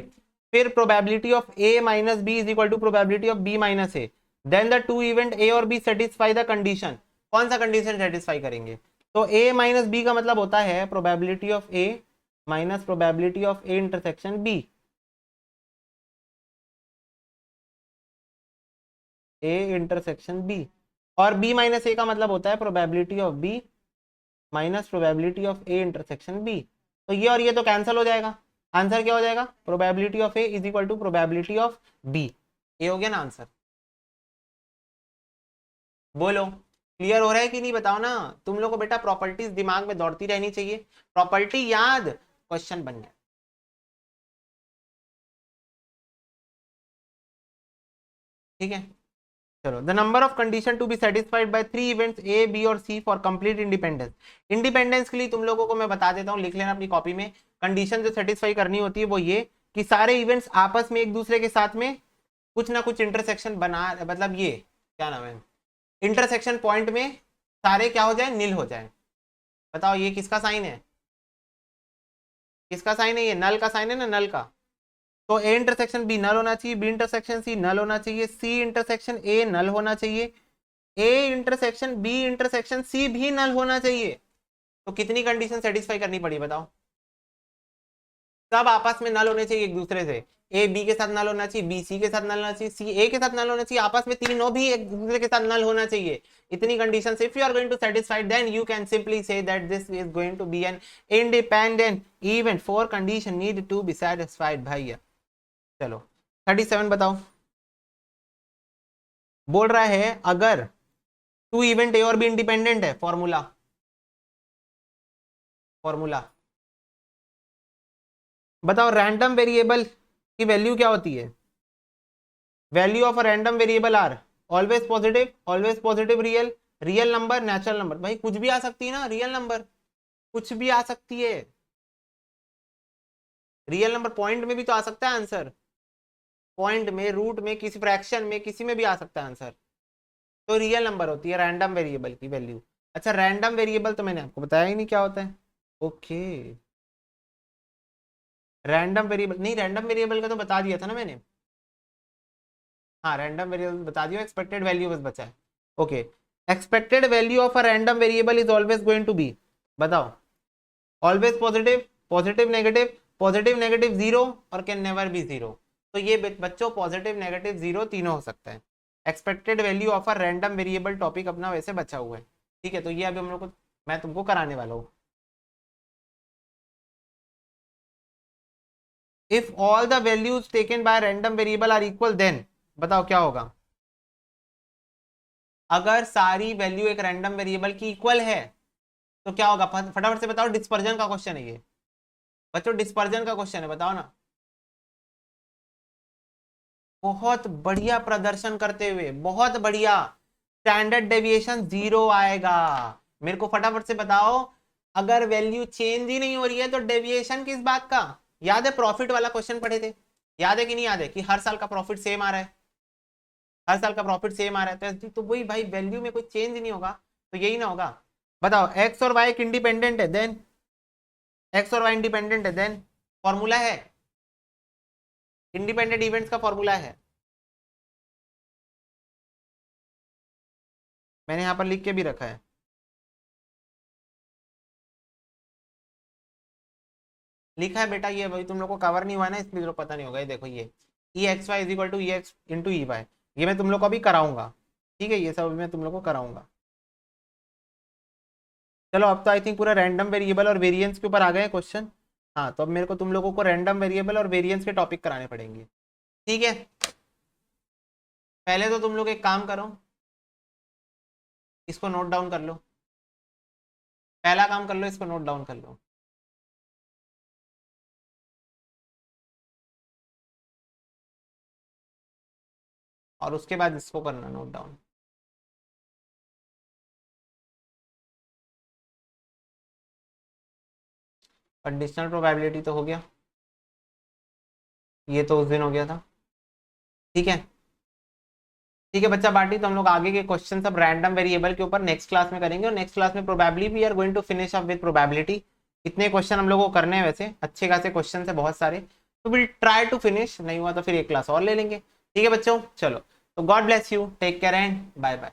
फिर probability of A minus B is equal to probability of B minus A, then the two event A और बी सेटिस्फाई द कंडीशन। कौन सा कंडीशन सेटिस्फाई करेंगे? तो ए माइनस बी का मतलब होता है probability of A minus probability of A intersection B. A intersection B, और बी माइनस ए का मतलब होता है probability of B minus probability of A intersection B. तो ये और ये तो कैंसिल हो जाएगा, आंसर क्या हो जाएगा? Probability of A is equal to probability of B. ये हो गया ना आंसर। बोलो क्लियर हो रहा है कि नहीं, बताओ ना। तुम लोग को बेटा प्रॉपर्टीज दिमाग में दौड़ती रहनी चाहिए, प्रॉपर्टी याद क्वेश्चन बन गया। ठीक है, चलो। The number of condition to be satisfied by three events A B और C for complete independence. Independence के लिए तुम लोगों को मैं बता देता हूँ, लिख लेना अपनी कॉपी में। कंडीशन जो सेटिस्फाई करनी होती है वो ये कि सारे इवेंट्स आपस में एक दूसरे के साथ में कुछ ना कुछ इंटरसेक्शन बना, मतलब ये क्या नाम है, इंटरसेक्शन पॉइंट में सारे क्या हो जाए, नील हो जाए। बताओ ये किसका साइन है? किसका साइन है? ये नल का साइन है ना, नल का। तो ए इंटरसेक्शन बी नल होना चाहिए, बी इंटरसेक्शन सी नल होना चाहिए, सी इंटरसेक्शन ए नल होना चाहिए, A intersection B intersection C भी नल होना चाहिए। तो कितनी कंडीशन सेटिस्फाई करनी पड़ी बताओ? सब आपस में नल होने चाहिए एक दूसरे से। ए बी के साथ नल होना चाहिए, बी सी के साथ नल होना चाहिए, सी ए के साथ नल होना चाहिए, आपस में तीनों भी एक दूसरे के साथ नल होना चाहिए। इतनी condition, if you are going to satisfy then you can simply say that this is going to be an independent event. Four condition need to be satisfied भैया। चलो 37 बताओ। बोल रहा है अगर टू इवेंट ए और बी इंडिपेंडेंट है, formula formula बताओ। रैंडम वेरिएबल की वैल्यू क्या होती है? Value of a random variable are always positive real, real number natural number. भाई कुछ भी आ सकती है ना, रियल नंबर कुछ भी आ सकती है। रियल नंबर पॉइंट में भी तो आ सकता है आंसर, पॉइंट में, रूट में, किसी फ्रैक्शन में, किसी में भी आ सकता है आंसर। तो रियल नंबर होती है रैंडम वेरिएबल की वैल्यू। अच्छा रैंडम वेरिएबल तो मैंने आपको बताया ही नहीं क्या होता है। ओके, रैंडम वेरिएबल नहीं, रैंडम वेरिएबल का तो बता दिया था ना मैंने। हाँ रैंडम वेरिएबल बता दिया, एक्सपेक्टेड वैल्यू बस बचा है। Okay, expected value of a random variable is always going to be, बताओ। Always positive, positive negative zero, और कैन नेवर बी जीरो। तो ये बच्चों पॉजिटिव नेगेटिव जीरो तीनों हो सकता है। Expected value of a random variable topic अपना वैसे बचा हुआ है। ठीक है, तो ये अभी हम लोग को मैं तुमको कराने वाला हूँ। If all the values taken by random variable are equal then, बताओ क्या होगा? अगर सारी वैल्यू एक रैंडम वेरिएबल की इक्वल है तो क्या होगा? फटाफट से बताओ, डिस्पर्जन का क्वेश्चन है ये बच्चों, डिस्पर्जन का क्वेश्चन है, बताओ ना। बहुत बढ़िया प्रदर्शन करते हुए, बहुत बढ़िया, स्टैंडर्ड डेविएशन जीरो आएगा। मेरे को फटाफट से बताओ, अगर वैल्यू चेंज ही नहीं हो रही है तो डेविएशन किस बात का? याद है प्रॉफिट वाला क्वेश्चन पढ़े थे, याद है कि नहीं याद है, कि हर साल का प्रॉफिट सेम आ रहा है, हर साल का प्रॉफिट सेम आ रहा है, तो वही भाई वैल्यू में कोई चेंज नहीं होगा, तो यही ना होगा। बताओ एक्स और वाई इंडिपेंडेंट है देन, एक्स और वाई इंडिपेंडेंट है देन, फॉर्मूला है, इंडिपेंडेंट इवेंट्स का फॉर्मूला है, मैंने यहां पर लिख के भी रखा है। लिखा है बेटा, ये भाई तुम लोग को कवर नहीं हुआ ना, इसलिए लोग पता नहीं होगा। ये देखो, ये E X Y is equal to E X into E Y, ये मैं तुम लोग को अभी कराऊंगा। ठीक है, ये सब मैं तुम लोग को कराऊंगा। चलो अब तो आई थिंक पूरा रैंडम वेरिएबल और वेरिएंस के ऊपर आ गए क्वेश्चन। हाँ, तो अब मेरे को तुम लोगों को रैंडम वेरिएबल और वेरिएंस के टॉपिक कराने पड़ेंगे। ठीक है, पहले तो तुम लोग एक काम करो, इसको नोट डाउन कर लो, पहला काम कर लो, इसको नोट डाउन कर लो। और उसके बाद इसको करना नोट डाउन। कंडीशनल प्रोबेबिलिटी तो हो गया, ये तो उस दिन हो गया था। ठीक है, ठीक है बच्चा पार्टी, तो हम लोग आगे के क्वेश्चन सब रैंडम वेरिएबल के ऊपर नेक्स्ट क्लास में करेंगे, और नेक्स्ट क्लास में probably we are going to finish up with probability. कितने क्वेश्चन हम लोग को करने हैं, वैसे अच्छे खासे क्वेश्चन है बहुत सारे, तो विल ट्राई टू फिनिश, नहीं हुआ तो फिर एक क्लास और ले लेंगे। ठीक है बच्चों, चलो, तो God bless you, take care and bye bye.